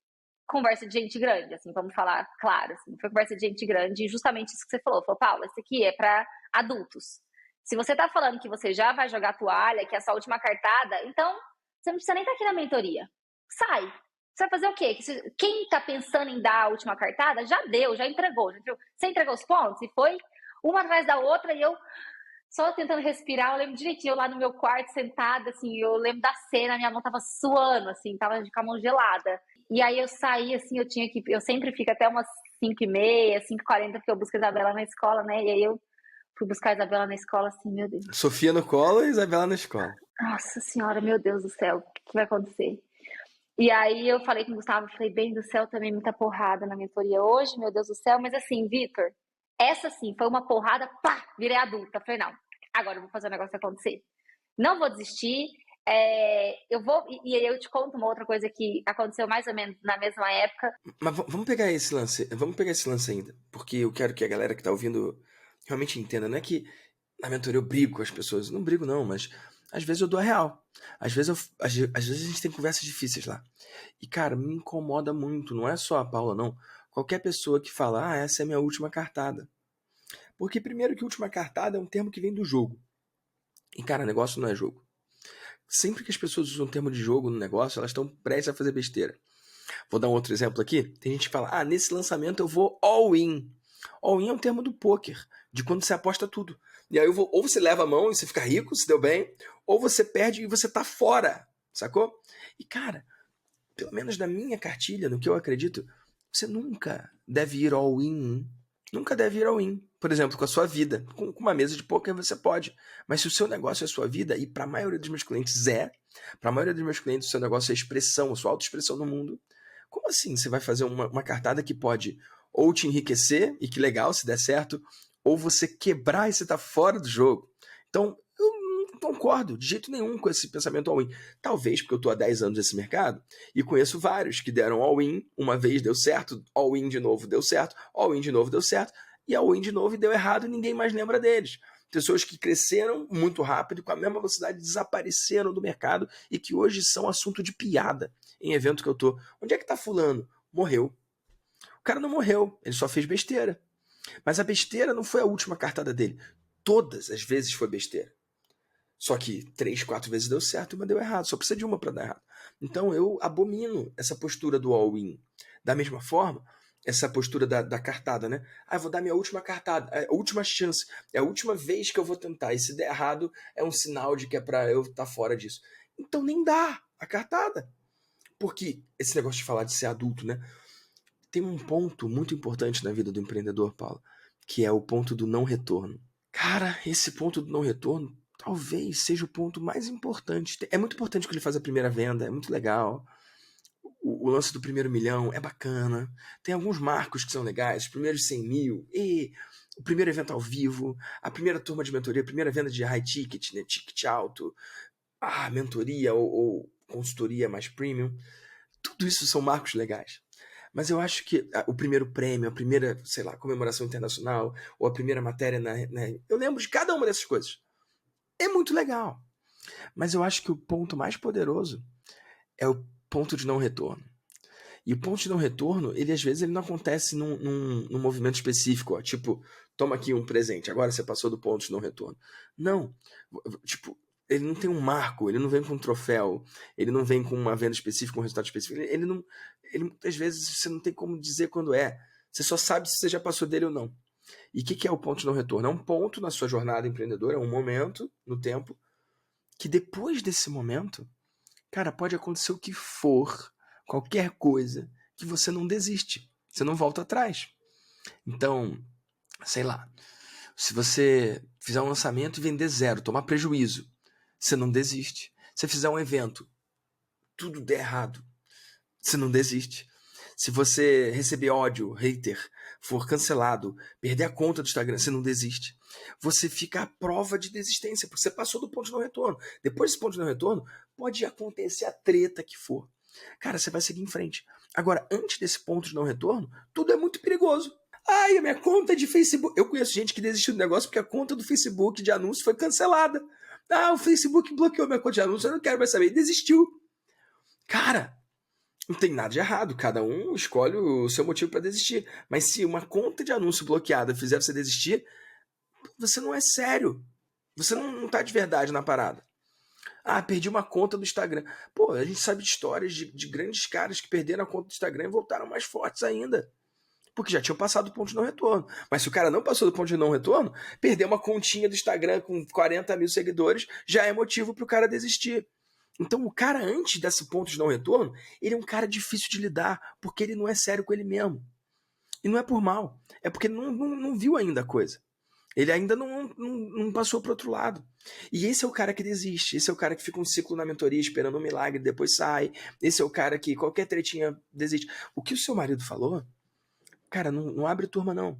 conversa de gente grande, assim, vamos falar claro, assim, foi conversa de gente grande, e justamente isso que você falou, Paula, isso aqui é para adultos. Se você tá falando que você já vai jogar toalha, que é a sua última cartada, então você não precisa nem estar aqui na mentoria. Sai. Você vai fazer o quê? Quem tá pensando em dar a última cartada, já deu, já entregou. Você entregou os pontos e foi uma atrás da outra, e eu só tentando respirar. Eu lembro direitinho, eu lá no meu quarto, sentada, assim, eu lembro da cena, minha mão tava suando, assim, tava com a mão gelada. E aí eu saí, assim, eu sempre fico até umas 5h30, 5h40, porque eu busco a Isabela na escola, né? E aí eu fui buscar a Isabela na escola, assim, meu Deus. Sofia no colo e Isabela na escola. Nossa senhora, meu Deus do céu, o que vai acontecer? E aí eu falei com o Gustavo, falei, bem do céu, também muita porrada na mentoria hoje, meu Deus do céu. Mas assim, Vitor, essa sim, foi uma porrada, pá, virei adulta. Falei, não, agora eu vou fazer o negócio acontecer. Não vou desistir. Eu vou. E aí eu te conto uma outra coisa que aconteceu mais ou menos na mesma época. Mas vamos pegar esse lance. Vamos pegar esse lance ainda. Porque eu quero que a galera que tá ouvindo realmente entenda. Não é que na mentoria eu brigo com as pessoas. Eu não brigo, não, mas às vezes eu dou a real. Às vezes a gente tem conversas difíceis lá. E, cara, me incomoda muito. Não é só a Paula, não. Qualquer pessoa que fala, essa é a minha última cartada. Porque, primeiro, que última cartada é um termo que vem do jogo. E, cara, negócio não é jogo. Sempre que as pessoas usam o termo de jogo no negócio, elas estão prestes a fazer besteira. Vou dar um outro exemplo aqui. Tem gente que fala, nesse lançamento eu vou all-in. All-in é um termo do poker, de quando você aposta tudo. E aí ou você leva a mão e você fica rico, se deu bem, ou você perde e você tá fora, sacou? E, cara, pelo menos na minha cartilha, no que eu acredito, você nunca deve ir all-in. Nunca deve ir all-in. Por exemplo, com a sua vida. Com uma mesa de poker você pode. Mas se o seu negócio é a sua vida, e para a maioria dos meus clientes para a maioria dos meus clientes o seu negócio é expressão, a sua autoexpressão no mundo, como assim você vai fazer uma cartada que pode ou te enriquecer, e que legal se der certo, ou você quebrar e você tá fora do jogo. Então, eu não concordo de jeito nenhum com esse pensamento all-in. Talvez porque eu tô há 10 anos nesse mercado e conheço vários que deram all-in, uma vez deu certo, all-in de novo deu certo, all-in de novo deu certo, e all-in de novo e deu errado e ninguém mais lembra deles. Pessoas que cresceram muito rápido e com a mesma velocidade desapareceram do mercado e que hoje são assunto de piada em evento que eu tô. Onde é que tá fulano? Morreu. O cara não morreu, ele só fez besteira. Mas a besteira não foi a última cartada dele. Todas as vezes foi besteira. Só que 3, 4 vezes deu certo e uma deu errado. Só precisa de uma para dar errado. Então eu abomino essa postura do all-in. Da mesma forma, essa postura da cartada, né? Eu vou dar minha última cartada, a última chance, é a última vez que eu vou tentar. E se der errado, é um sinal de que é pra eu estar fora disso. Então nem dá a cartada. Porque esse negócio de falar de ser adulto, né? Tem um ponto muito importante na vida do empreendedor, Paulo, que é o ponto do não retorno. Cara, esse ponto do não retorno talvez seja o ponto mais importante. É muito importante que ele faz a primeira venda, é muito legal. O lance do primeiro milhão é bacana. Tem alguns marcos que são legais, os primeiros 100 mil, e o primeiro evento ao vivo, a primeira turma de mentoria, a primeira venda de high ticket, né, ticket alto, a mentoria ou consultoria mais premium. Tudo isso são marcos legais. Mas eu acho que o primeiro prêmio, a primeira, sei lá, comemoração internacional, ou a primeira matéria eu lembro de cada uma dessas coisas. É muito legal. Mas eu acho que o ponto mais poderoso é o ponto de não retorno. E o ponto de não retorno, ele às vezes ele não acontece num movimento específico, ó, tipo, toma aqui um presente, agora você passou do ponto de não retorno. Não. Tipo, ele não tem um marco, ele não vem com um troféu, ele não vem com uma venda específica, um resultado específico. Ele não. Ele, muitas vezes você não tem como dizer quando é. Você só sabe se você já passou dele ou não. E o que é o ponto de não retorno? É um ponto na sua jornada empreendedora, é um momento no tempo, que depois desse momento, cara, pode acontecer o que for, qualquer coisa, que você não desiste. Você não volta atrás. Então, sei lá, se você fizer um lançamento e vender 0, tomar prejuízo, você não desiste. Se fizer um evento, tudo der errado, você não desiste. Se você receber ódio, hater, for cancelado, perder a conta do Instagram, você não desiste. Você fica à prova de desistência, porque você passou do ponto de não retorno. Depois desse ponto de não retorno, pode acontecer a treta que for. Cara, você vai seguir em frente. Agora, antes desse ponto de não retorno, tudo é muito perigoso. Ai, a minha conta de Facebook... Eu conheço gente que desistiu do negócio porque a conta do Facebook de anúncio foi cancelada. O Facebook bloqueou minha conta de anúncio, eu não quero mais saber. E desistiu. Cara, não tem nada de errado. Cada um escolhe o seu motivo para desistir. Mas se uma conta de anúncio bloqueada fizer você desistir, você não é sério. Você não tá de verdade na parada. Perdi uma conta do Instagram. Pô, a gente sabe de histórias de grandes caras que perderam a conta do Instagram e voltaram mais fortes ainda. Porque já tinham passado do ponto de não retorno. Mas se o cara não passou do ponto de não retorno, perder uma continha do Instagram com 40 mil seguidores já é motivo pro cara desistir. Então o cara antes desse ponto de não retorno, ele é um cara difícil de lidar, porque ele não é sério com ele mesmo. E não é por mal, é porque ele não viu ainda a coisa. Ele ainda não passou pro outro lado. E esse é o cara que desiste. Esse é o cara que fica um ciclo na mentoria esperando um milagre, depois sai. Esse é o cara que qualquer tretinha desiste. O que o seu marido falou, cara, não abre turma não.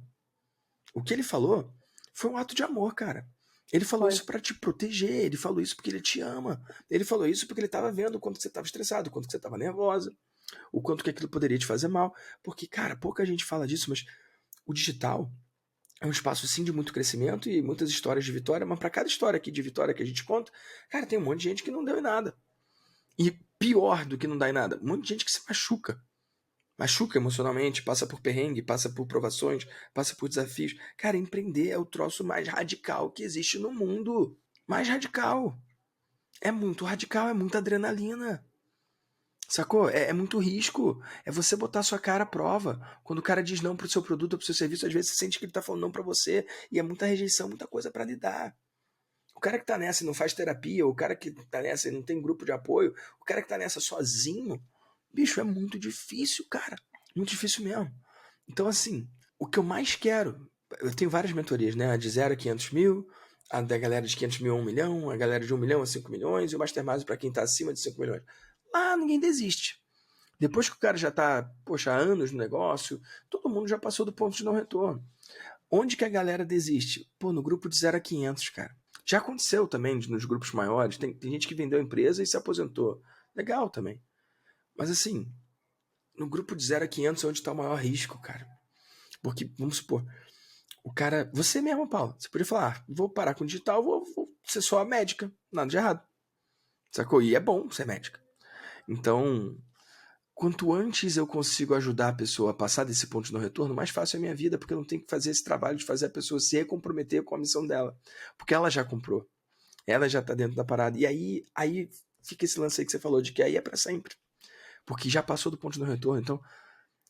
O que ele falou foi um ato de amor, cara. Ele falou isso pra te proteger, ele falou isso porque ele te ama. Ele falou isso porque ele tava vendo o quanto você tava estressado, o quanto você tava nervosa, o quanto que aquilo poderia te fazer mal. Porque, cara, pouca gente fala disso, mas o digital é um espaço, sim, de muito crescimento e muitas histórias de vitória, mas para cada história aqui de vitória que a gente conta, cara, tem um monte de gente que não deu em nada. E pior do que não dá em nada, um monte de gente que se machuca. Machuca emocionalmente, passa por perrengue, passa por provações, passa por desafios. Cara, empreender é o troço mais radical que existe no mundo. Mais radical. É muito radical, é muita adrenalina. Sacou? É muito risco. É você botar sua cara à prova. Quando o cara diz não pro seu produto ou pro seu serviço, às vezes você sente que ele tá falando não pra você. E é muita rejeição, muita coisa pra lidar. O cara que tá nessa e não faz terapia, o cara que tá nessa e não tem grupo de apoio, o cara que tá nessa sozinho, bicho, é muito difícil, cara. Muito difícil mesmo. Então, assim, o que eu mais quero... Eu tenho várias mentorias, né? A de 0 a 500 mil, a da galera de 500 mil a 1 milhão, a galera de 1 milhão a 5 milhões e o Mastermind pra quem tá acima de 5 milhões. Lá ninguém desiste. Depois que o cara já tá, poxa, há anos no negócio, todo mundo já passou do ponto de não retorno. Onde que a galera desiste? Pô, no grupo de 0 a 500, cara. Já aconteceu também nos grupos maiores. Tem gente que vendeu a empresa e se aposentou. Legal também. Mas assim, no grupo de 0 a 500 é onde está o maior risco, cara. Porque, vamos supor, o cara... Você mesmo, Paulo, você poderia falar, vou parar com o digital, vou ser só a médica. Nada de errado. Sacou? E é bom ser médica. Então, quanto antes eu consigo ajudar a pessoa a passar desse ponto de não retorno, mais fácil é a minha vida, porque eu não tenho que fazer esse trabalho de fazer a pessoa se recomprometer com a missão dela. Porque ela já comprou. Ela já tá dentro da parada. E aí fica esse lance aí que você falou, de que aí é pra sempre. Porque já passou do ponto de não retorno. Então,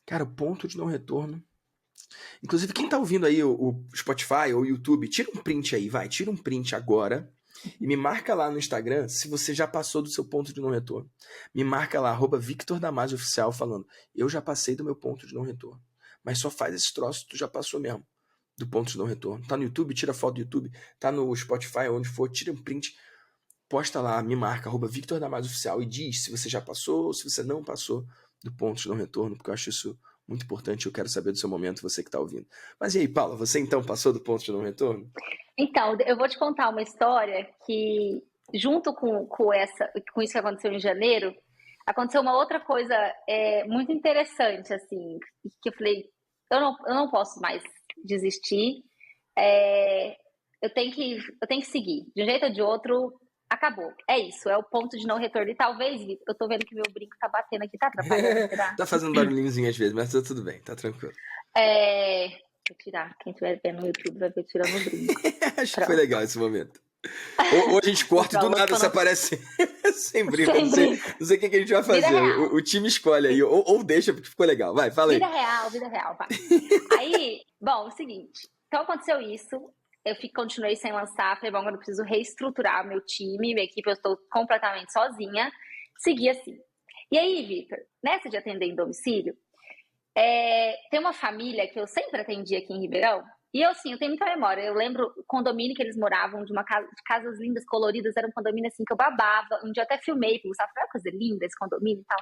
cara, o ponto de não retorno... Inclusive, quem tá ouvindo aí o Spotify ou o YouTube, tira um print aí, vai. Tira um print agora e me marca lá no Instagram se você já passou do seu ponto de não retorno. Me marca lá, @VictorDamasio Oficial, falando, eu já passei do meu ponto de não retorno. Mas só faz esse troço, tu já passou mesmo do ponto de não retorno. Tá no YouTube, tira foto do YouTube. Tá no Spotify, onde for, tira um print, posta lá, me marca, @VictorDamasio Oficial, e diz se você já passou ou se você não passou do ponto de não retorno, porque eu acho isso muito importante. Eu quero saber do seu momento, você que tá ouvindo. Mas e aí, Paula, você então passou do ponto de não retorno? Então, eu vou te contar uma história que, junto com isso que aconteceu em janeiro, aconteceu uma outra coisa muito interessante, assim, que eu falei, eu não posso mais desistir, eu tenho que seguir, de um jeito ou de outro, acabou. É isso, é o ponto de não retorno. E talvez, Vitor, eu tô vendo que meu brinco tá batendo aqui, tá atrapalhando, será? Tá fazendo barulhinhozinho às vezes, mas tá tudo bem, tá tranquilo. Vou tirar, quem estiver vendo no YouTube vai ver tirando o brinco. Acho que foi legal esse momento. Ou a gente corta e do nada você aparece sem brinco. Não sei o que a gente vai fazer. O time escolhe aí. Ou deixa, porque ficou legal. Vai, fala aí. Vida real, vai. Aí, bom, o seguinte. Então aconteceu isso. Eu continuei sem lançar. Falei, bom, agora eu preciso reestruturar meu time, minha equipe. Eu estou completamente sozinha. Segui assim. E aí, Vitor, nessa de atender em domicílio, tem uma família que eu sempre atendi aqui em Ribeirão. E eu tenho muita memória. Eu lembro o condomínio que eles moravam, de casas lindas, coloridas. Era um condomínio assim que eu babava. Um dia eu até filmei, porque Gustavo, foi uma coisa linda esse condomínio e tal.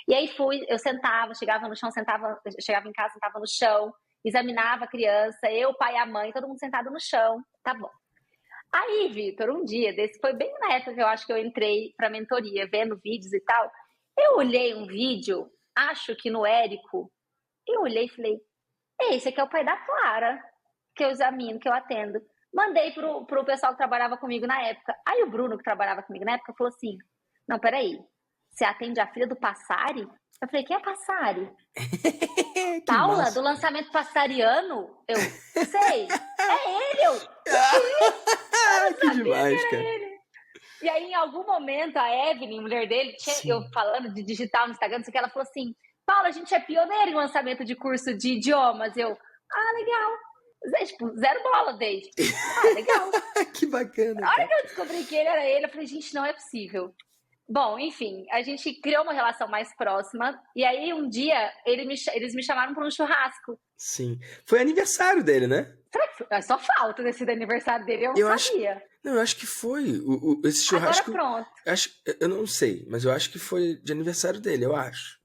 E aí eu sentava, chegava no chão, chegava em casa, sentava no chão, examinava a criança, eu, o pai e a mãe, todo mundo sentado no chão. Tá bom. Aí, Vitor, um dia desse, foi bem na época que eu acho que eu entrei pra mentoria, vendo vídeos e tal. Eu olhei um vídeo, acho que no Érico, eu olhei e falei, esse aqui é o pai da Clara, que eu examino, que eu atendo. Mandei pro pessoal que trabalhava comigo na época. Aí o Bruno, que trabalhava comigo na época, falou assim, não, peraí, você atende a filha do Passari? Eu falei, quem é Passari? Paula, massa. do lançamento passariano? Eu sei, é ele, que demais, cara. Ele. E aí, em algum momento, a Evelyn, mulher dele, eu falando de digital no Instagram, não sei o que, ela falou assim, Paula, a gente é pioneira em lançamento de curso de idiomas. Eu, legal. Tipo, zero bola desde. Legal. Que bacana. A hora que eu descobri que ele era ele, eu falei, gente, não é possível. Bom, enfim, a gente criou uma relação mais próxima. E aí, um dia, eles me chamaram para um churrasco. Sim. Foi aniversário dele, né? Será que só falta desse aniversário dele? Eu não sabia. Não, eu acho que foi. Esse churrasco. Agora pronto. Eu não sei, mas eu acho que foi de aniversário dele, eu acho.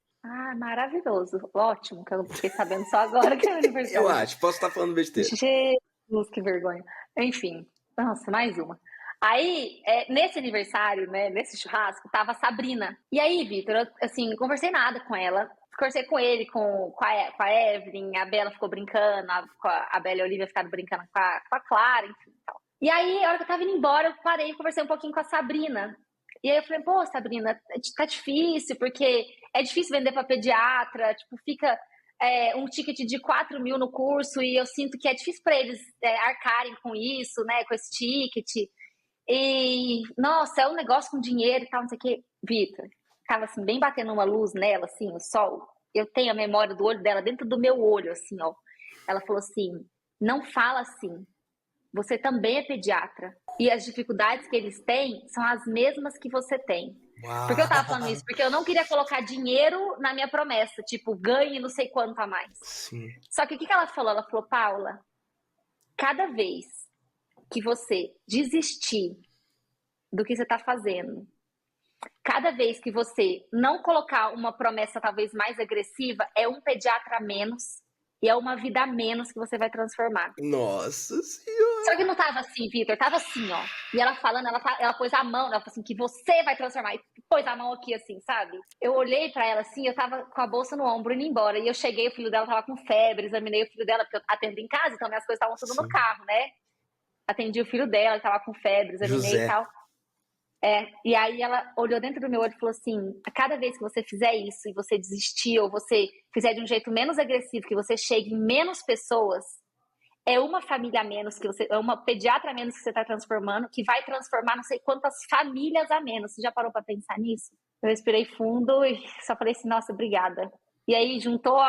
Maravilhoso. Ótimo, que eu fiquei sabendo só agora que é aniversário. Eu acho, posso estar falando besteira. Jesus, que vergonha. Enfim, nossa, mais uma. Aí, nesse aniversário, né, nesse churrasco, tava a Sabrina. E aí, Vitor, eu, assim, não conversei nada com ela. Conversei com ele, com a Evelyn, a Bela ficou brincando, a Bela e a Olivia ficaram brincando com a Clara, enfim. Tal. E aí, a hora que eu tava indo embora, eu parei e conversei um pouquinho com a Sabrina. E aí eu falei, pô, Sabrina, tá difícil, porque é difícil vender pra pediatra, tipo, fica um ticket de 4 mil no curso e eu sinto que é difícil pra eles arcarem com isso, né, com esse ticket. E, nossa, é um negócio com dinheiro e tal, não sei o quê. Vitor, tava assim, bem batendo uma luz nela, assim, o sol. Eu tenho a memória do olho dela dentro do meu olho, assim, ó. Ela falou assim, não fala assim. Você também é pediatra. E as dificuldades que eles têm são as mesmas que você tem. Uau. Por que eu tava falando isso? Porque eu não queria colocar dinheiro na minha promessa. Tipo, ganhe não sei quanto a mais. Sim. Só que o que ela falou? Ela falou, Paula, cada vez que você desistir do que você tá fazendo cada vez que você não colocar uma promessa talvez mais agressiva, é um pediatra a menos e é uma vida a menos que você vai transformar. Nossa Senhora! Só que não tava assim, Vitor, tava assim, ó. E ela falando, ela pôs a mão, ela falou assim, que você vai transformar. E pôs a mão aqui, assim, sabe? Eu olhei pra ela assim, eu tava com a bolsa no ombro indo embora. E eu cheguei, o filho dela tava com febre, examinei o filho dela, porque eu atendo em casa, então minhas coisas estavam tudo no Sim. carro, né? Atendi o filho dela, que tava com febre, examinei e José. tal. E aí ela olhou dentro do meu olho e falou assim, a cada vez que você fizer isso e você desistir, ou você fizer de um jeito menos agressivo, que você chegue em menos pessoas, é uma família a menos que você, é uma pediatra a menos que você está transformando, que vai transformar não sei quantas famílias a menos. Você já parou para pensar nisso? Eu respirei fundo e só falei assim, nossa, obrigada. E aí juntou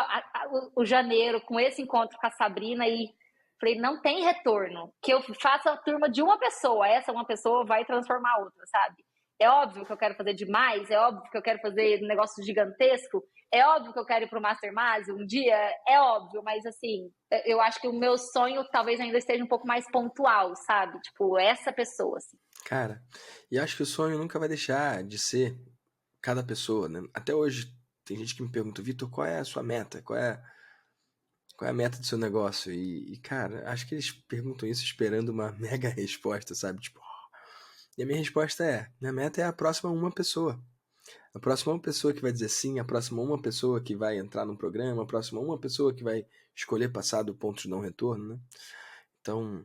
o janeiro com esse encontro com a Sabrina e falei, não tem retorno. Que eu faça a turma de uma pessoa, essa uma pessoa vai transformar a outra, sabe? É óbvio que eu quero fazer demais, é óbvio que eu quero fazer um negócio gigantesco, é óbvio que eu quero ir pro Master Mase um dia, é óbvio, mas assim, eu acho que o meu sonho talvez ainda esteja um pouco mais pontual, sabe? Tipo, essa pessoa, assim. Cara, e acho que o sonho nunca vai deixar de ser cada pessoa, né? Até hoje tem gente que me pergunta, Vitor, qual é a sua meta? Qual é a meta do seu negócio? Cara, acho que eles perguntam isso esperando uma mega resposta, sabe? Tipo, e a minha resposta é, minha meta é a próxima uma pessoa. A próxima uma pessoa que vai dizer sim, a próxima uma pessoa que vai entrar no programa, a próxima uma pessoa que vai escolher passar do ponto de não retorno, né? Então,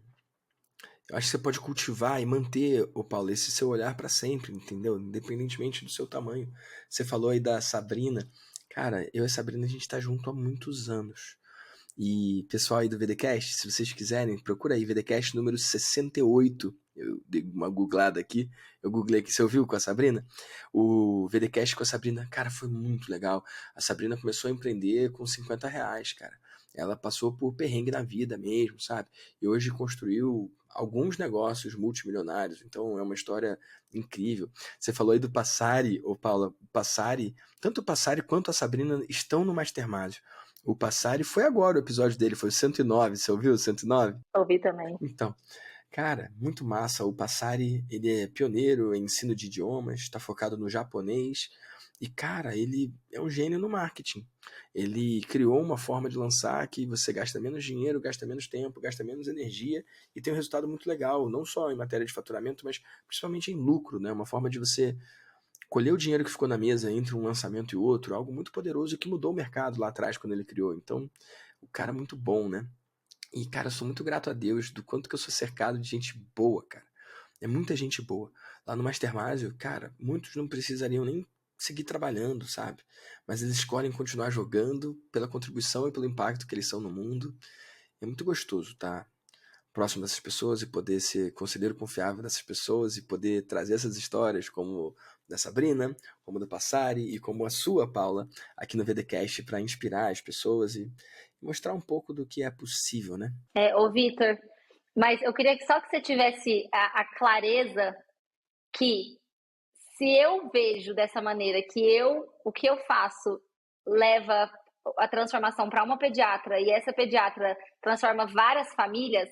eu acho que você pode cultivar e manter, ô Paulo, esse seu olhar para sempre, entendeu? Independentemente do seu tamanho. Você falou aí da Sabrina. Cara, eu e a Sabrina, a gente tá junto há muitos anos. E pessoal aí do VDcast, se vocês quiserem, procura aí, VDcast número 68. Eu dei uma googlada aqui, eu googlei aqui, você ouviu com a Sabrina? O VDcast com a Sabrina, cara, foi muito legal. A Sabrina começou a empreender com R$ 50, cara. Ela passou por perrengue na vida mesmo, sabe? E hoje construiu alguns negócios multimilionários, então é uma história incrível. Você falou aí do Passari, ô Paula, o Passari, tanto o Passari quanto a Sabrina estão no Mastermind. O Passari foi agora o episódio dele, foi o 109, você ouviu o 109? Ouvi também. Então, cara, muito massa. O Passari, ele é pioneiro em ensino de idiomas, está focado no japonês. E, cara, ele é um gênio no marketing. Ele criou uma forma de lançar que você gasta menos dinheiro, gasta menos tempo, gasta menos energia e tem um resultado muito legal, não só em matéria de faturamento, mas principalmente em lucro, né? Uma forma de você colher o dinheiro que ficou na mesa entre um lançamento e outro, algo muito poderoso que mudou o mercado lá atrás quando ele criou. Então, o cara é muito bom, né? E, cara, eu sou muito grato a Deus do quanto que eu sou cercado de gente boa, cara. É muita gente boa. Lá no Mastermind, cara, muitos não precisariam nem seguir trabalhando, sabe? Mas eles escolhem continuar jogando pela contribuição e pelo impacto que eles são no mundo. É muito gostoso, tá? Próximo dessas pessoas e poder ser conselheiro confiável dessas pessoas e poder trazer essas histórias como da Sabrina, como do Passari e como a sua, Paula, aqui no VDcast para inspirar as pessoas e mostrar um pouco do que é possível, né? Ô, Vitor, mas eu queria que só que você tivesse a clareza que se eu vejo dessa maneira que o que eu faço leva a transformação para uma pediatra e essa pediatra transforma várias famílias,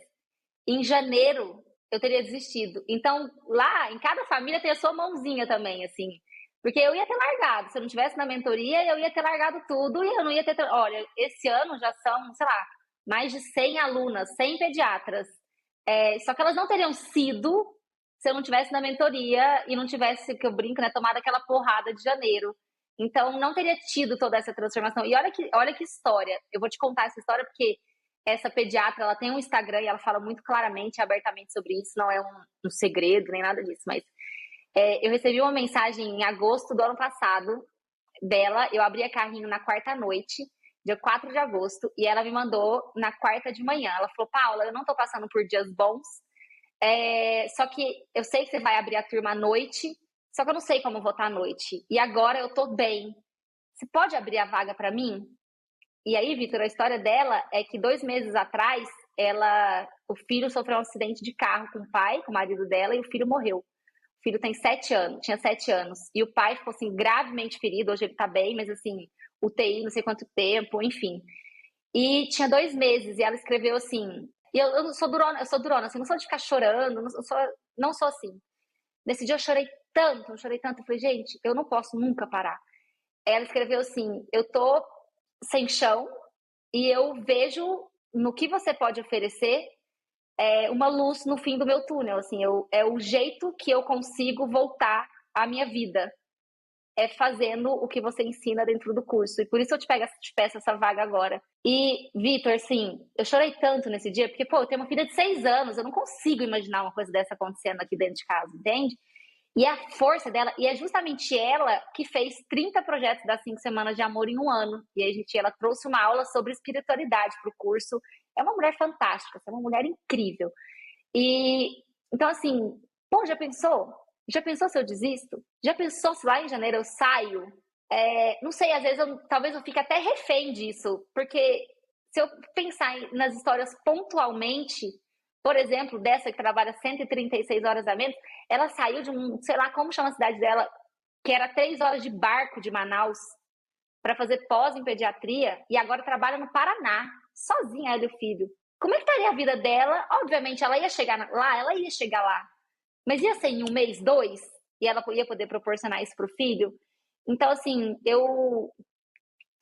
em janeiro eu teria desistido. Então, lá, em cada família tem a sua mãozinha também, assim. Porque eu ia ter largado. Se eu não tivesse na mentoria, eu ia ter largado tudo e eu não ia ter... Olha, esse ano já são, sei lá, mais de 100 alunas, 100 pediatras. Só que elas não teriam sido se eu não tivesse na mentoria e não tivesse, que eu brinco, né, tomado aquela porrada de janeiro. Então, não teria tido toda essa transformação. E olha que história. Eu vou te contar essa história porque essa pediatra, ela tem um Instagram e ela fala muito claramente, abertamente sobre isso. Não é um segredo, nem nada disso. Mas eu recebi uma mensagem em agosto do ano passado dela. Eu abri a carrinho na quarta noite, dia 4 de agosto, e ela me mandou na quarta de manhã. Ela falou, Paula, eu não tô passando por dias bons, só que eu sei que você vai abrir a turma à noite, só que eu não sei como vou estar à noite. E agora eu tô bem. Você pode abrir a vaga para mim? E aí, Vitor, a história dela é que 2 meses atrás, o filho sofreu um acidente de carro com o pai, com o marido dela, e o filho morreu. O filho tinha 7 anos. E o pai ficou, assim, gravemente ferido. Hoje ele tá bem, mas, assim, UTI, não sei quanto tempo, enfim. E tinha 2 meses, e ela escreveu assim... E eu sou durona, assim, não sou de ficar chorando, não sou assim. Nesse dia eu chorei tanto, eu falei, gente, eu não posso nunca parar. Ela escreveu assim, eu tô sem chão e eu vejo no que você pode oferecer uma luz no fim do meu túnel, assim, é o jeito que eu consigo voltar à minha vida, é fazendo o que você ensina dentro do curso, e por isso eu te peço essa vaga agora. E, Vitor, assim, eu chorei tanto nesse dia, porque, pô, eu tenho uma filha de 6 anos, eu não consigo imaginar uma coisa dessa acontecendo aqui dentro de casa, entende? E a força dela, e é justamente ela que fez 30 projetos das 5 semanas de amor em um ano. E aí, ela trouxe uma aula sobre espiritualidade para o curso. É uma mulher fantástica, é uma mulher incrível. E então, assim, pô, já pensou? Já pensou se eu desisto? Já pensou se lá em janeiro eu saio? Não sei, às vezes talvez eu fique até refém disso, porque se eu pensar nas histórias pontualmente, por exemplo, dessa que trabalha 136 horas a menos, ela saiu de sei lá como chama a cidade dela, que era 3 horas de barco de Manaus, para fazer pós em pediatria, e agora trabalha no Paraná, sozinha, ela e o filho. Como é que estaria a vida dela? Obviamente, ela ia chegar lá, mas ia ser em um mês, 2, e ela ia poder proporcionar isso para o filho. Então, assim, eu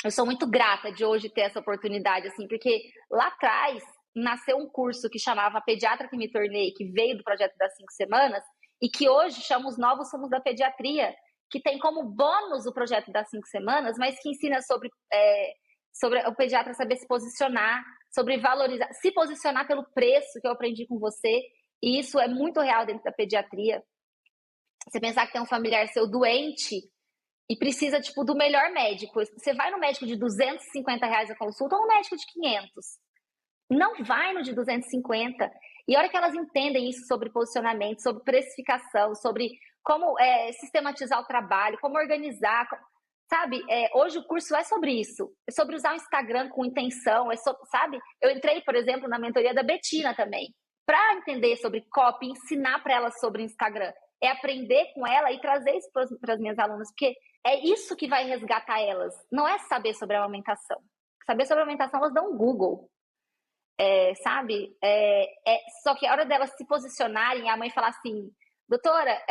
sou muito grata de hoje ter essa oportunidade, assim, porque lá atrás nasceu um curso que chamava Pediatra que Me Tornei, que veio do projeto das 5 semanas, e que hoje chama os Novos Rumos da Pediatria, que tem como bônus o projeto das 5 semanas, mas que ensina sobre o pediatra saber se posicionar, sobre valorizar, se posicionar pelo preço que eu aprendi com você, e isso é muito real dentro da pediatria. Você pensar que tem um familiar seu doente e precisa, tipo, do melhor médico. Você vai no médico de R$ 250 a consulta ou no médico de 500. Não vai no de 250. E a hora que elas entendem isso sobre posicionamento, sobre precificação, sobre como sistematizar o trabalho, como organizar, sabe? Hoje o curso é sobre isso. É sobre usar o Instagram com intenção, sabe? Eu entrei, por exemplo, na mentoria da Betina também, para entender sobre copy, ensinar para elas sobre Instagram. É aprender com ela e trazer isso para as minhas alunas, porque é isso que vai resgatar elas. Não é saber sobre a amamentação. Saber sobre a amamentação, elas dão um Google. Sabe? Só que a hora delas se posicionarem, a mãe falar assim, doutora,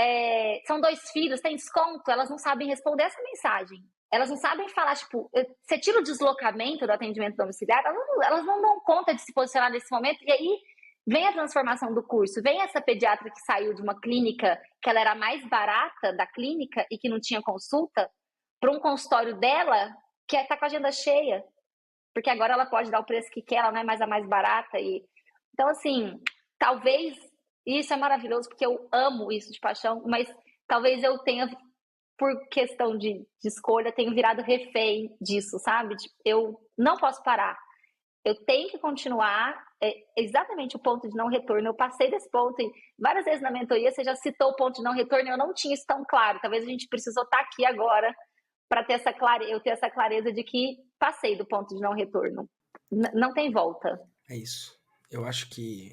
são 2 filhos, tem desconto? Elas não sabem responder essa mensagem. Elas não sabem falar, tipo, você tira o deslocamento do atendimento domiciliar, elas não dão conta de se posicionar nesse momento, e aí vem a transformação do curso, vem essa pediatra que saiu de uma clínica que ela era mais barata da clínica e que não tinha consulta, para um consultório dela que está com a agenda cheia, porque agora ela pode dar o preço que quer, ela não é mais a mais barata. Então, assim, talvez, isso é maravilhoso, porque eu amo isso de paixão, mas talvez eu tenha, por questão de escolha, tenho virado refém disso, sabe? Eu não posso parar. Eu tenho que continuar, exatamente o ponto de não retorno. Eu passei desse ponto e várias vezes na mentoria você já citou o ponto de não retorno e eu não tinha isso tão claro. Talvez a gente precisou estar aqui agora para eu ter essa clareza de que passei do ponto de não retorno. Não tem volta. É isso. Eu acho que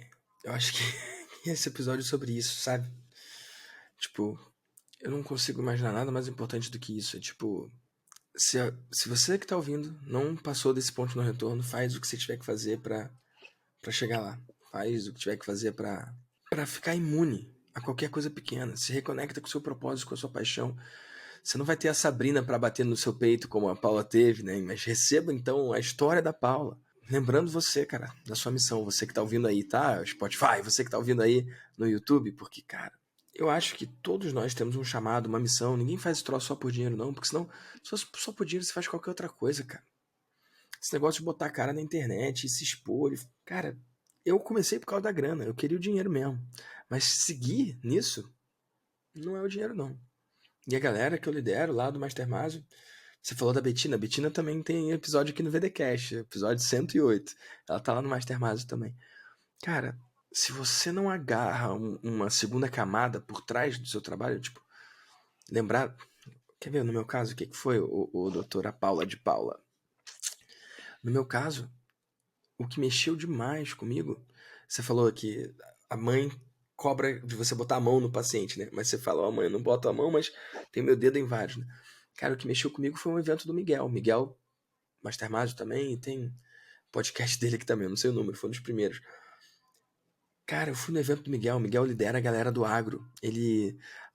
esse episódio é sobre isso, sabe? Tipo, eu não consigo imaginar nada mais importante do que isso. É tipo, se você que tá ouvindo não passou desse ponto de não retorno, faz o que você tiver que fazer pra chegar lá. Faz o que tiver que fazer pra ficar imune a qualquer coisa pequena. Se reconecta com o seu propósito, com a sua paixão. Você não vai ter a Sabrina pra bater no seu peito como a Paula teve, né? Mas receba então a história da Paula. Lembrando você, cara, da sua missão. Você que tá ouvindo aí, tá? Spotify, você que tá ouvindo aí no YouTube, porque, cara, eu acho que todos nós temos um chamado, uma missão. Ninguém faz esse troço só por dinheiro, não. Porque senão, se fosse só por dinheiro, você faz qualquer outra coisa, cara. Esse negócio de botar a cara na internet e se expor. Cara, eu comecei por causa da grana. Eu queria o dinheiro mesmo. Mas seguir nisso não é o dinheiro, não. E a galera que eu lidero lá do Mastermind, você falou da Betina. A Betina também tem episódio aqui no VDcast, episódio 108. Ela tá lá no Mastermind também. Cara, se você não agarra uma segunda camada por trás do seu trabalho, tipo, lembrar... Quer ver, no meu caso, o que foi o doutora Paula de Paula? No meu caso, o que mexeu demais comigo, você falou que a mãe cobra de você botar a mão no paciente, né? Mas você fala, ó, mãe, eu não boto a mão, mas tem meu dedo em vários, né? Cara, o que mexeu comigo foi um evento do Miguel. Miguel, Mastermind também, e tem podcast dele aqui também, não sei o número, foi um dos primeiros. Cara, eu fui no evento do Miguel. O Miguel lidera a galera do agro.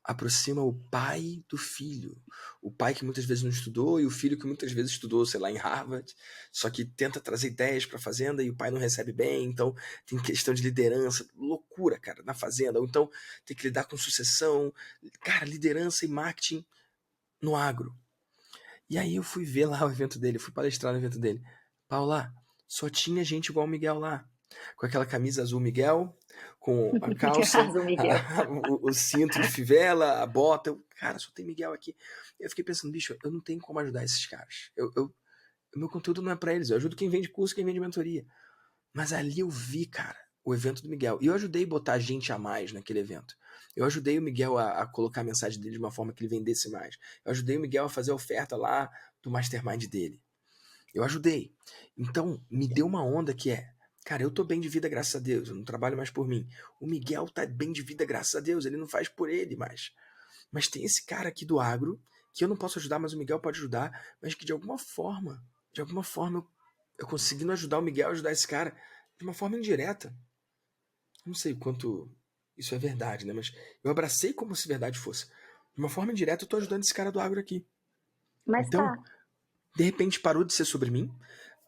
aproxima o pai do filho. O pai que muitas vezes não estudou e o filho que muitas vezes estudou, sei lá, em Harvard, só que tenta trazer ideias para a fazenda e o pai não recebe bem, então tem questão de liderança, loucura, cara, na fazenda. Ou então tem que lidar com sucessão, cara, liderança e marketing no agro. E aí eu fui ver lá o evento dele, fui palestrar no evento dele. Paula, só tinha gente igual o Miguel lá. Com aquela camisa azul Miguel, com a calça, Azul Miguel. o cinto de fivela, a bota. Cara, só tem Miguel aqui. Eu fiquei pensando, bicho, eu não tenho como ajudar esses caras. O meu conteúdo não é pra eles. Eu ajudo quem vende curso, quem vende mentoria. Mas ali eu vi, cara, o evento do Miguel. E eu ajudei a botar gente a mais naquele evento. Eu ajudei o Miguel a colocar a mensagem dele de uma forma que ele vendesse mais. Eu ajudei o Miguel a fazer a oferta lá do mastermind dele. Eu ajudei. Então, me deu uma onda que é, cara, eu tô bem de vida, graças a Deus. Eu não trabalho mais por mim. O Miguel tá bem de vida, graças a Deus. Ele não faz por ele mais. Mas tem esse cara aqui do agro, que eu não posso ajudar, mas o Miguel pode ajudar, mas que de alguma forma, eu conseguindo ajudar o Miguel a ajudar esse cara de uma forma indireta. Não sei o quanto isso é verdade, né? Mas eu abracei como se verdade fosse. De uma forma indireta, eu tô ajudando esse cara do agro aqui. Mas Então, tá. de repente, parou de ser sobre mim,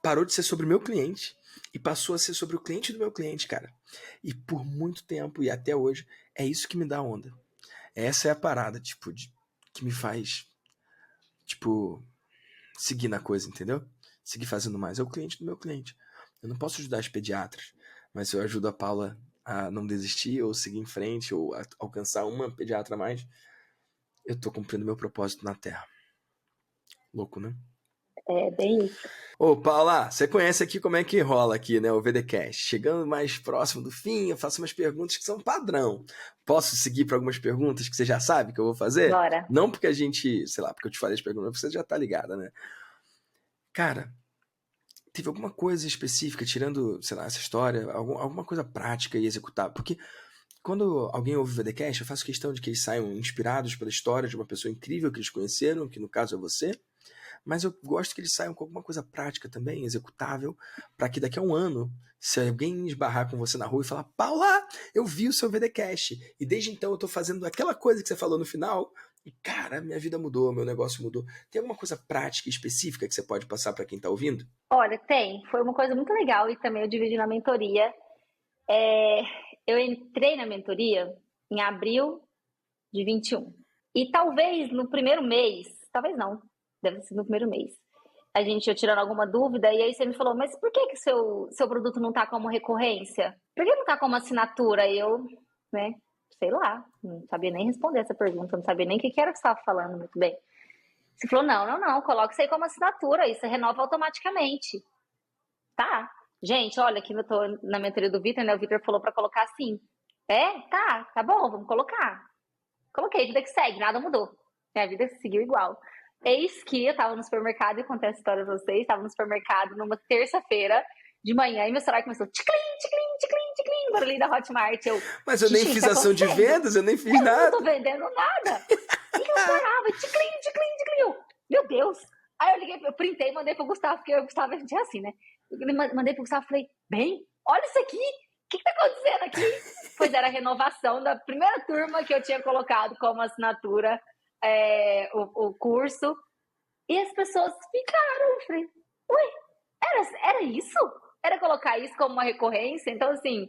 parou de ser sobre o meu cliente e passou a ser sobre o cliente do meu cliente, cara. E por muito tempo e até hoje, é isso que me dá onda. Essa é a parada, tipo, que me faz, tipo, seguir na coisa, entendeu? Seguir fazendo mais. É o cliente do meu cliente. Eu não posso ajudar as pediatras, mas se eu ajudo a Paula a não desistir, ou seguir em frente, ou a alcançar uma pediatra a mais, eu tô cumprindo meu propósito na Terra. Louco, né? É bem isso. Ô, Paula, você conhece aqui como é que rola aqui, né, o VDcast. Chegando mais próximo do fim, eu faço umas perguntas que são padrão. Posso seguir para algumas perguntas que você já sabe que eu vou fazer? Bora. Não porque a gente, sei lá, porque eu te falei as perguntas, porque você já tá ligada, né? Cara, teve alguma coisa específica, tirando, sei lá, essa história, alguma coisa prática e executável? Porque quando alguém ouve o VDcast, eu faço questão de que eles saiam inspirados pela história de uma pessoa incrível que eles conheceram, que no caso é você, mas eu gosto que eles saiam com alguma coisa prática também, executável, para que daqui a um ano, se alguém esbarrar com você na rua e falar, Paula, eu vi o seu VDcast, e desde então eu tô fazendo aquela coisa que você falou no final, e cara, minha vida mudou, meu negócio mudou. Tem alguma coisa prática e específica que você pode passar para quem tá ouvindo? Olha, tem. Foi uma coisa muito legal e também eu dividi na mentoria. Eu entrei na mentoria em abril de 21. E talvez no primeiro mês, talvez não, deve ser no primeiro mês, eu tirando alguma dúvida, e aí você me falou, mas por que seu produto não tá como recorrência? Por que não tá como assinatura? E eu, né, sei lá, não sabia nem responder essa pergunta, não sabia nem o que era que você estava falando muito bem. Você falou, não, coloca isso aí como assinatura, isso renova automaticamente. Tá. Gente, olha, aqui eu tô na mentoria do Vitor, né? O Vitor falou pra colocar assim. Tá bom, vamos colocar. Coloquei, vida que segue, nada mudou. Minha vida seguiu igual. Eis que eu tava no supermercado, e contei essa história pra vocês, tava no supermercado numa terça-feira de manhã, e meu celular começou ticlin, ticlin, ticlin, ticlin, barulhinho da Hotmart. Mas eu nem "Gente, fiz tá ação de acontecendo? vendas, eu nem fiz Eu não nada. tô vendendo nada. E não parava, ticlin, ticlin, ticlin. Meu Deus. Aí eu liguei, eu printei e mandei pro Gustavo, porque o Gustavo a gente é assim, né? Eu mandei pro Gustavo e falei, bem, olha isso aqui. O que tá acontecendo aqui? Pois era a renovação da primeira turma que eu tinha colocado como assinatura o curso. E as pessoas ficaram. Eu falei, ué, era isso? Era colocar isso como uma recorrência? Então, assim,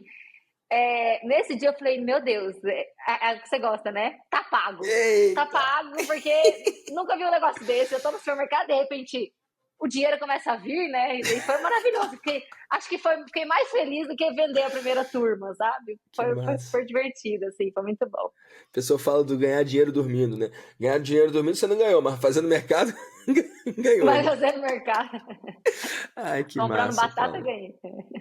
nesse dia eu falei, meu Deus, é o que você gosta, né? Tá pago. Eita. Tá pago, porque nunca vi um negócio desse. Eu tô no supermercado, de repente, o dinheiro começa a vir, né? E foi maravilhoso. Acho que fiquei mais feliz do que vender a primeira turma, sabe? Foi super divertido, assim, foi muito bom. A pessoa fala do ganhar dinheiro dormindo, né? Ganhar dinheiro dormindo você não ganhou, mas fazendo mercado ganhou. Vai fazer no mercado. Ai, que Comprando massa, batata, Paulo. ganhei.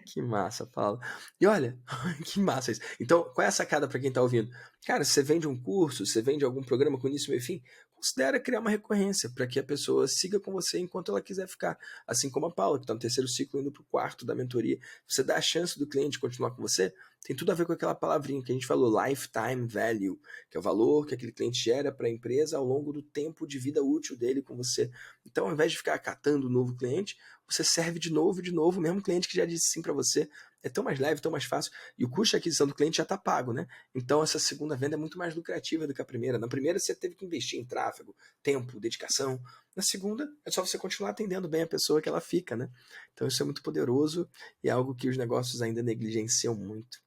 Que massa, Paulo. E olha, que massa isso. Então, qual é a sacada para quem tá ouvindo? Cara, se você vende um curso, se você vende algum programa com início, meio e fim, considera criar uma recorrência para que a pessoa siga com você enquanto ela quiser ficar. Assim como a Paula, que está no terceiro ciclo, indo para o quarto da mentoria. Você dá a chance do cliente continuar com você, tem tudo a ver com aquela palavrinha que a gente falou, lifetime value, que é o valor que aquele cliente gera para a empresa ao longo do tempo de vida útil dele com você. Então, ao invés de ficar catando um novo cliente, você serve de novo, mesmo cliente que já disse sim para você, é tão mais leve, tão mais fácil, e o custo de aquisição do cliente já está pago, né? Então essa segunda venda é muito mais lucrativa do que a primeira. Na primeira você teve que investir em tráfego, tempo, dedicação. Na segunda é só você continuar atendendo bem a pessoa que ela fica, né? Então isso é muito poderoso e é algo que os negócios ainda negligenciam muito.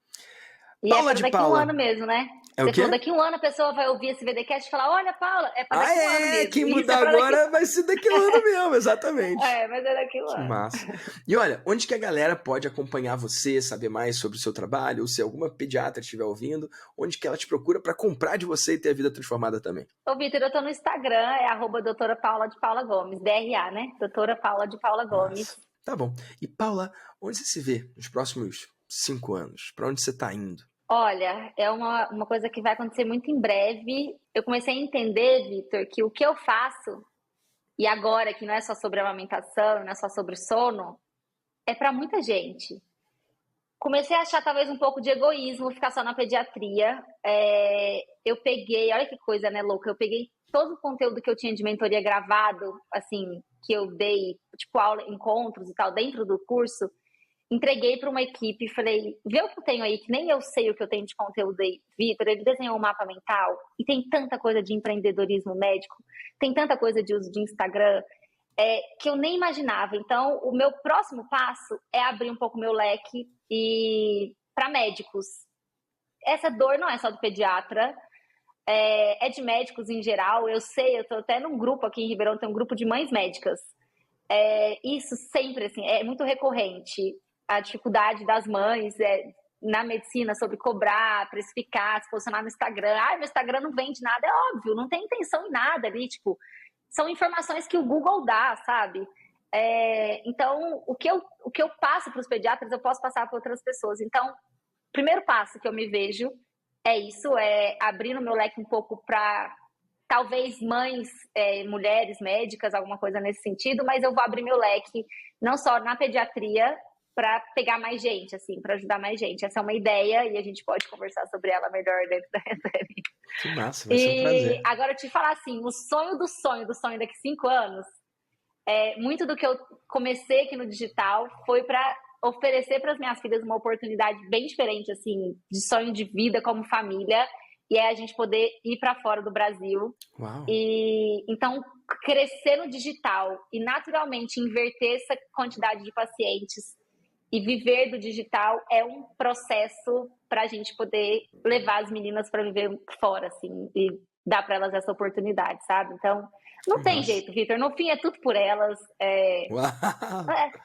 E Paula é de para daqui Paula. um ano mesmo, né? É o Você quê? falou, daqui um ano a pessoa vai ouvir esse VDcast e falar, olha, Paula, é para daqui um ano mesmo. Quem Isso mudar é pra agora vai ser daqui a um ano mesmo, exatamente. mas é daqui um Que ano. massa. E olha, onde que a galera pode acompanhar você, saber mais sobre o seu trabalho, ou se alguma pediatra estiver ouvindo, onde que ela te procura para comprar de você e ter a vida transformada também? Ô, Vitor, eu tô no Instagram, é @doutora Paula de Paula Gomes, DRA, né? Doutora Paula de Paula Gomes. Massa. Tá bom. E Paula, onde você se vê nos próximos 5 anos? Para onde você está indo? Olha, é uma coisa que vai acontecer muito em breve. Eu comecei a entender, Vitor, que o que eu faço, e agora que não é só sobre amamentação, não é só sobre sono, é para muita gente. Comecei a achar talvez um pouco de egoísmo ficar só na pediatria. Eu peguei, olha que coisa, né, louca? Eu peguei todo o conteúdo que eu tinha de mentoria gravado, assim, que eu dei, tipo, aula, encontros e tal, dentro do curso, entreguei para uma equipe e falei, vê o que eu tenho aí, que nem eu sei o que eu tenho de conteúdo aí. Vitor, ele desenhou um mapa mental e tem tanta coisa de empreendedorismo médico, tem tanta coisa de uso de Instagram, que eu nem imaginava. Então, o meu próximo passo é abrir um pouco meu leque e para médicos. Essa dor não é só do pediatra, é de médicos em geral. Eu sei, eu estou até num grupo aqui em Ribeirão, tem um grupo de mães médicas. Isso sempre, assim, é muito recorrente. A dificuldade das mães na medicina sobre cobrar, precificar, se posicionar no Instagram. Meu Instagram não vende nada, é óbvio, não tem intenção em nada ali, tipo, são informações que o Google dá, sabe? Então, o que eu passo para os pediatras, eu posso passar para outras pessoas. Então, o primeiro passo que eu me vejo é isso, é abrir o meu leque um pouco para talvez mães, mulheres médicas, alguma coisa nesse sentido, mas eu vou abrir meu leque não só na pediatria, para pegar mais gente, assim, para ajudar mais gente. Essa é uma ideia e a gente pode conversar sobre ela melhor dentro da entrevista. Que massa, vai ser um prazer. Agora eu te falar assim, o sonho do sonho daqui 5 anos, muito do que eu comecei aqui no digital foi para oferecer para as minhas filhas uma oportunidade bem diferente, assim, de sonho de vida como família, e é a gente poder ir para fora do Brasil. Uau. E então crescer no digital e naturalmente inverter essa quantidade de pacientes e viver do digital é um processo para a gente poder levar as meninas para viver fora, assim, e dar para elas essa oportunidade, sabe? Então, não tem jeito, Vitor. No fim, é tudo por elas.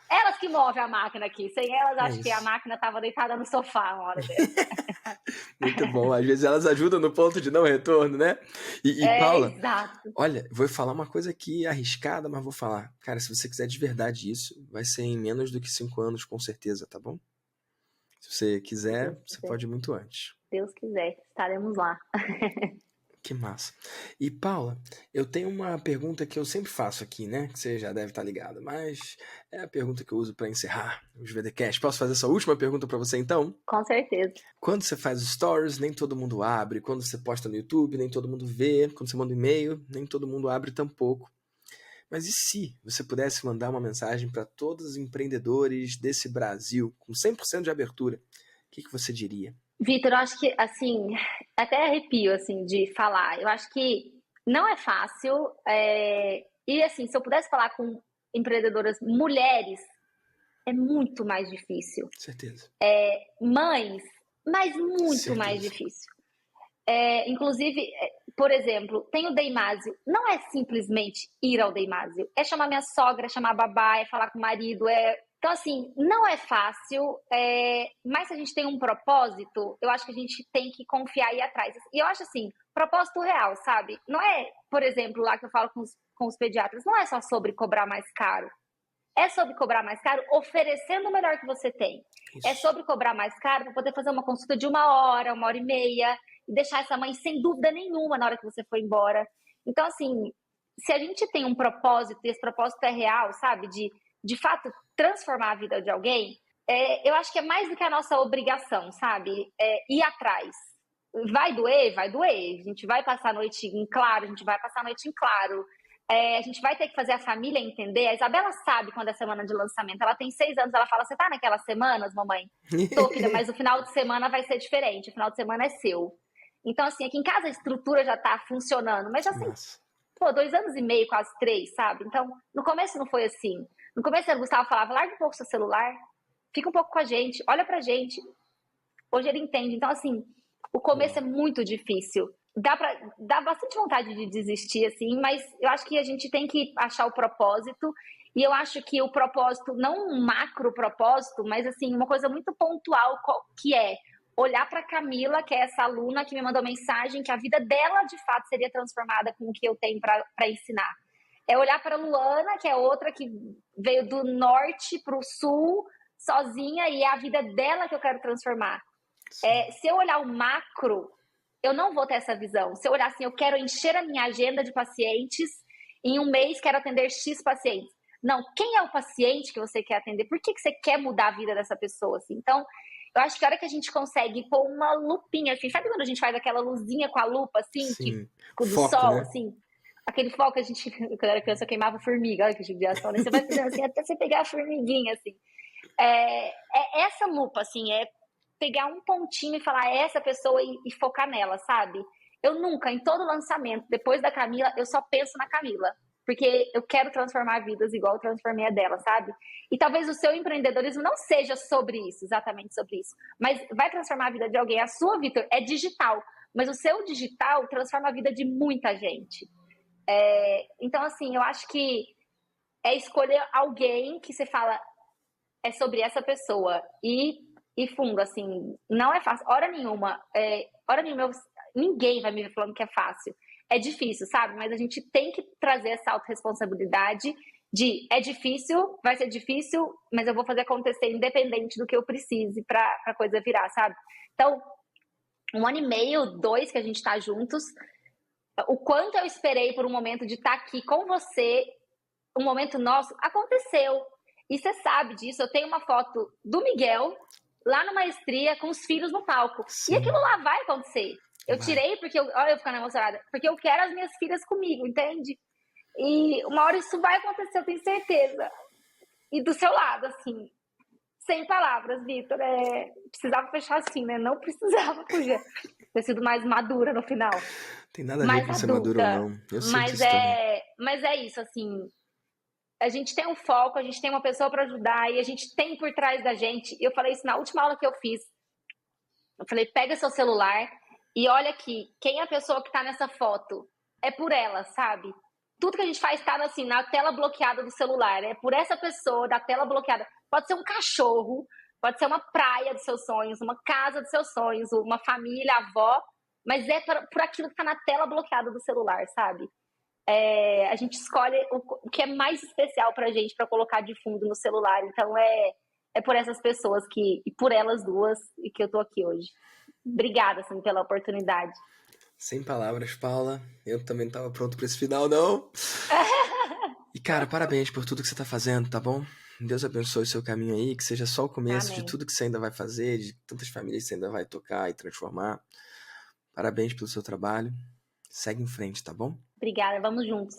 Elas que movem a máquina aqui. Sem elas, acho que a máquina estava deitada no sofá uma hora dessa. Muito bom. Às vezes elas ajudam no ponto de não retorno, né? E Paula, exato. Olha, vou falar uma coisa aqui arriscada, mas vou falar. Cara, se você quiser de verdade isso, vai ser em menos do que 5 anos, com certeza, tá bom? Se você quiser, você pode ir muito antes. Deus quiser, estaremos lá. Que massa. E Paula, eu tenho uma pergunta que eu sempre faço aqui, né? Que você já deve estar ligado, mas é a pergunta que eu uso para encerrar os VDcast. Posso fazer essa última pergunta para você, então? Com certeza. Quando você faz stories, nem todo mundo abre. Quando você posta no YouTube, nem todo mundo vê. Quando você manda um e-mail, nem todo mundo abre tampouco. Mas e se você pudesse mandar uma mensagem para todos os empreendedores desse Brasil, com 100% de abertura, o que você diria? Vitor, eu acho que, assim, até arrepio, assim, de falar. Eu acho que não é fácil. E, assim, se eu pudesse falar com empreendedoras mulheres, é muito mais difícil. Certeza. Mães, mas muito Certeza. Mais difícil. Inclusive, por exemplo, tem o Deimásio. Não é simplesmente ir ao Deimásio. É chamar minha sogra, é chamar a babá, é falar com o marido, Então, assim, não é fácil, mas se a gente tem um propósito, eu acho que a gente tem que confiar e ir atrás. E eu acho, assim, propósito real, sabe? Não é, por exemplo, lá que eu falo com os pediatras, não é só sobre cobrar mais caro. É sobre cobrar mais caro oferecendo o melhor que você tem. Isso. É sobre cobrar mais caro para poder fazer uma consulta de 1 hora, 1h30, e deixar essa mãe sem dúvida nenhuma na hora que você for embora. Então, assim, se a gente tem um propósito, e esse propósito é real, sabe? De fato, transformar a vida de alguém, eu acho que é mais do que a nossa obrigação, sabe? Ir atrás. Vai doer? Vai doer. A gente vai passar a noite em claro, A gente vai ter que fazer a família entender. A Isabela sabe quando é semana de lançamento. Ela tem 6 anos, ela fala, você tá naquelas semanas, mamãe? Tô, filha, mas o final de semana vai ser diferente. O final de semana é seu. Então, assim, aqui em casa a estrutura já tá funcionando. Mas, assim, Massa. 2 anos e meio, quase 3, sabe? Então, no começo não foi assim. No começo, o Gustavo falava, larga um pouco seu celular, fica um pouco com a gente, olha pra gente. Hoje ele entende. Então, assim, o começo é muito difícil. Dá bastante vontade de desistir, assim, mas eu acho que a gente tem que achar o propósito. E eu acho que o propósito, não um macro propósito, mas, assim, uma coisa muito pontual, que é olhar para Camila, que é essa aluna que me mandou mensagem, que a vida dela, de fato, seria transformada com o que eu tenho para ensinar. É olhar para Luana, que é outra que veio do norte para o sul, sozinha, e é a vida dela que eu quero transformar. Se eu olhar o macro, eu não vou ter essa visão. Se eu olhar assim, eu quero encher a minha agenda de pacientes, em um mês quero atender X pacientes. Não, quem é o paciente que você quer atender? Por que você quer mudar a vida dessa pessoa? Assim? Então, eu acho que a hora que a gente consegue pôr uma lupinha, assim, sabe quando a gente faz aquela luzinha com a lupa, assim, Sim. do Foco, sol, né? assim? Aquele foco que a gente, quando era criança, eu queimava formiga, olha que judiação, né? Você vai fazendo assim, até você pegar a formiguinha, assim. É essa lupa, assim, é pegar um pontinho e falar essa pessoa e focar nela, sabe? Eu nunca, em todo lançamento, depois da Camila, eu só penso na Camila. Porque eu quero transformar vidas igual eu transformei a dela, sabe? E talvez o seu empreendedorismo não seja sobre isso, exatamente sobre isso. Mas vai transformar a vida de alguém. A sua, Vitor, é digital. Mas o seu digital transforma a vida de muita gente. Então, assim, eu acho que é escolher alguém que você fala, é sobre essa pessoa. E fundo, assim, não é fácil. Hora nenhuma, ninguém vai me ver falando que é fácil. É difícil, sabe? Mas a gente tem que trazer essa autorresponsabilidade de é difícil, vai ser difícil, mas eu vou fazer acontecer independente do que eu precise pra coisa virar, sabe? Então, 1 ano e meio, 2 que a gente tá juntos, o quanto eu esperei por um momento de estar aqui com você, um momento nosso, aconteceu. E você sabe disso, eu tenho uma foto do Miguel lá no Maestria com os filhos no palco. Sim. E aquilo lá vai acontecer. Eu Vai. tirei porque olha eu ficando emocionada, porque eu quero as minhas filhas comigo, entende? E uma hora isso vai acontecer, eu tenho certeza. E do seu lado, assim, sem palavras, Vitor, precisava fechar assim, né? Não precisava fugir. Ter sido mais madura no final. Tem nada a ver Mais com ser maduro ou adulta. não. Eu sinto isso também. Mas é isso, assim. A gente tem um foco, a gente tem uma pessoa para ajudar e a gente tem por trás da gente. Eu falei isso na última aula que eu fiz. Eu falei, pega seu celular e olha aqui, quem é a pessoa que tá nessa foto? É por ela, sabe? Tudo que a gente faz tá assim, na tela bloqueada do celular. É por essa pessoa da tela bloqueada. Pode ser um cachorro, pode ser uma praia dos seus sonhos, uma casa dos seus sonhos, uma família, avó, mas é por aquilo que tá na tela bloqueada do celular, sabe? A gente escolhe o que é mais especial pra gente pra colocar de fundo no celular. Então é por essas pessoas e por elas duas que eu tô aqui hoje. Obrigada, assim, pela oportunidade. Sem palavras, Paula. Eu também não tava pronto pra esse final, não. E, cara, parabéns por tudo que você tá fazendo, tá bom? Deus abençoe o seu caminho aí, que seja só o começo de Amém. tudo que você ainda vai fazer, de tantas famílias que você ainda vai tocar e transformar. Parabéns pelo seu trabalho. Segue em frente, tá bom? Obrigada, vamos juntos.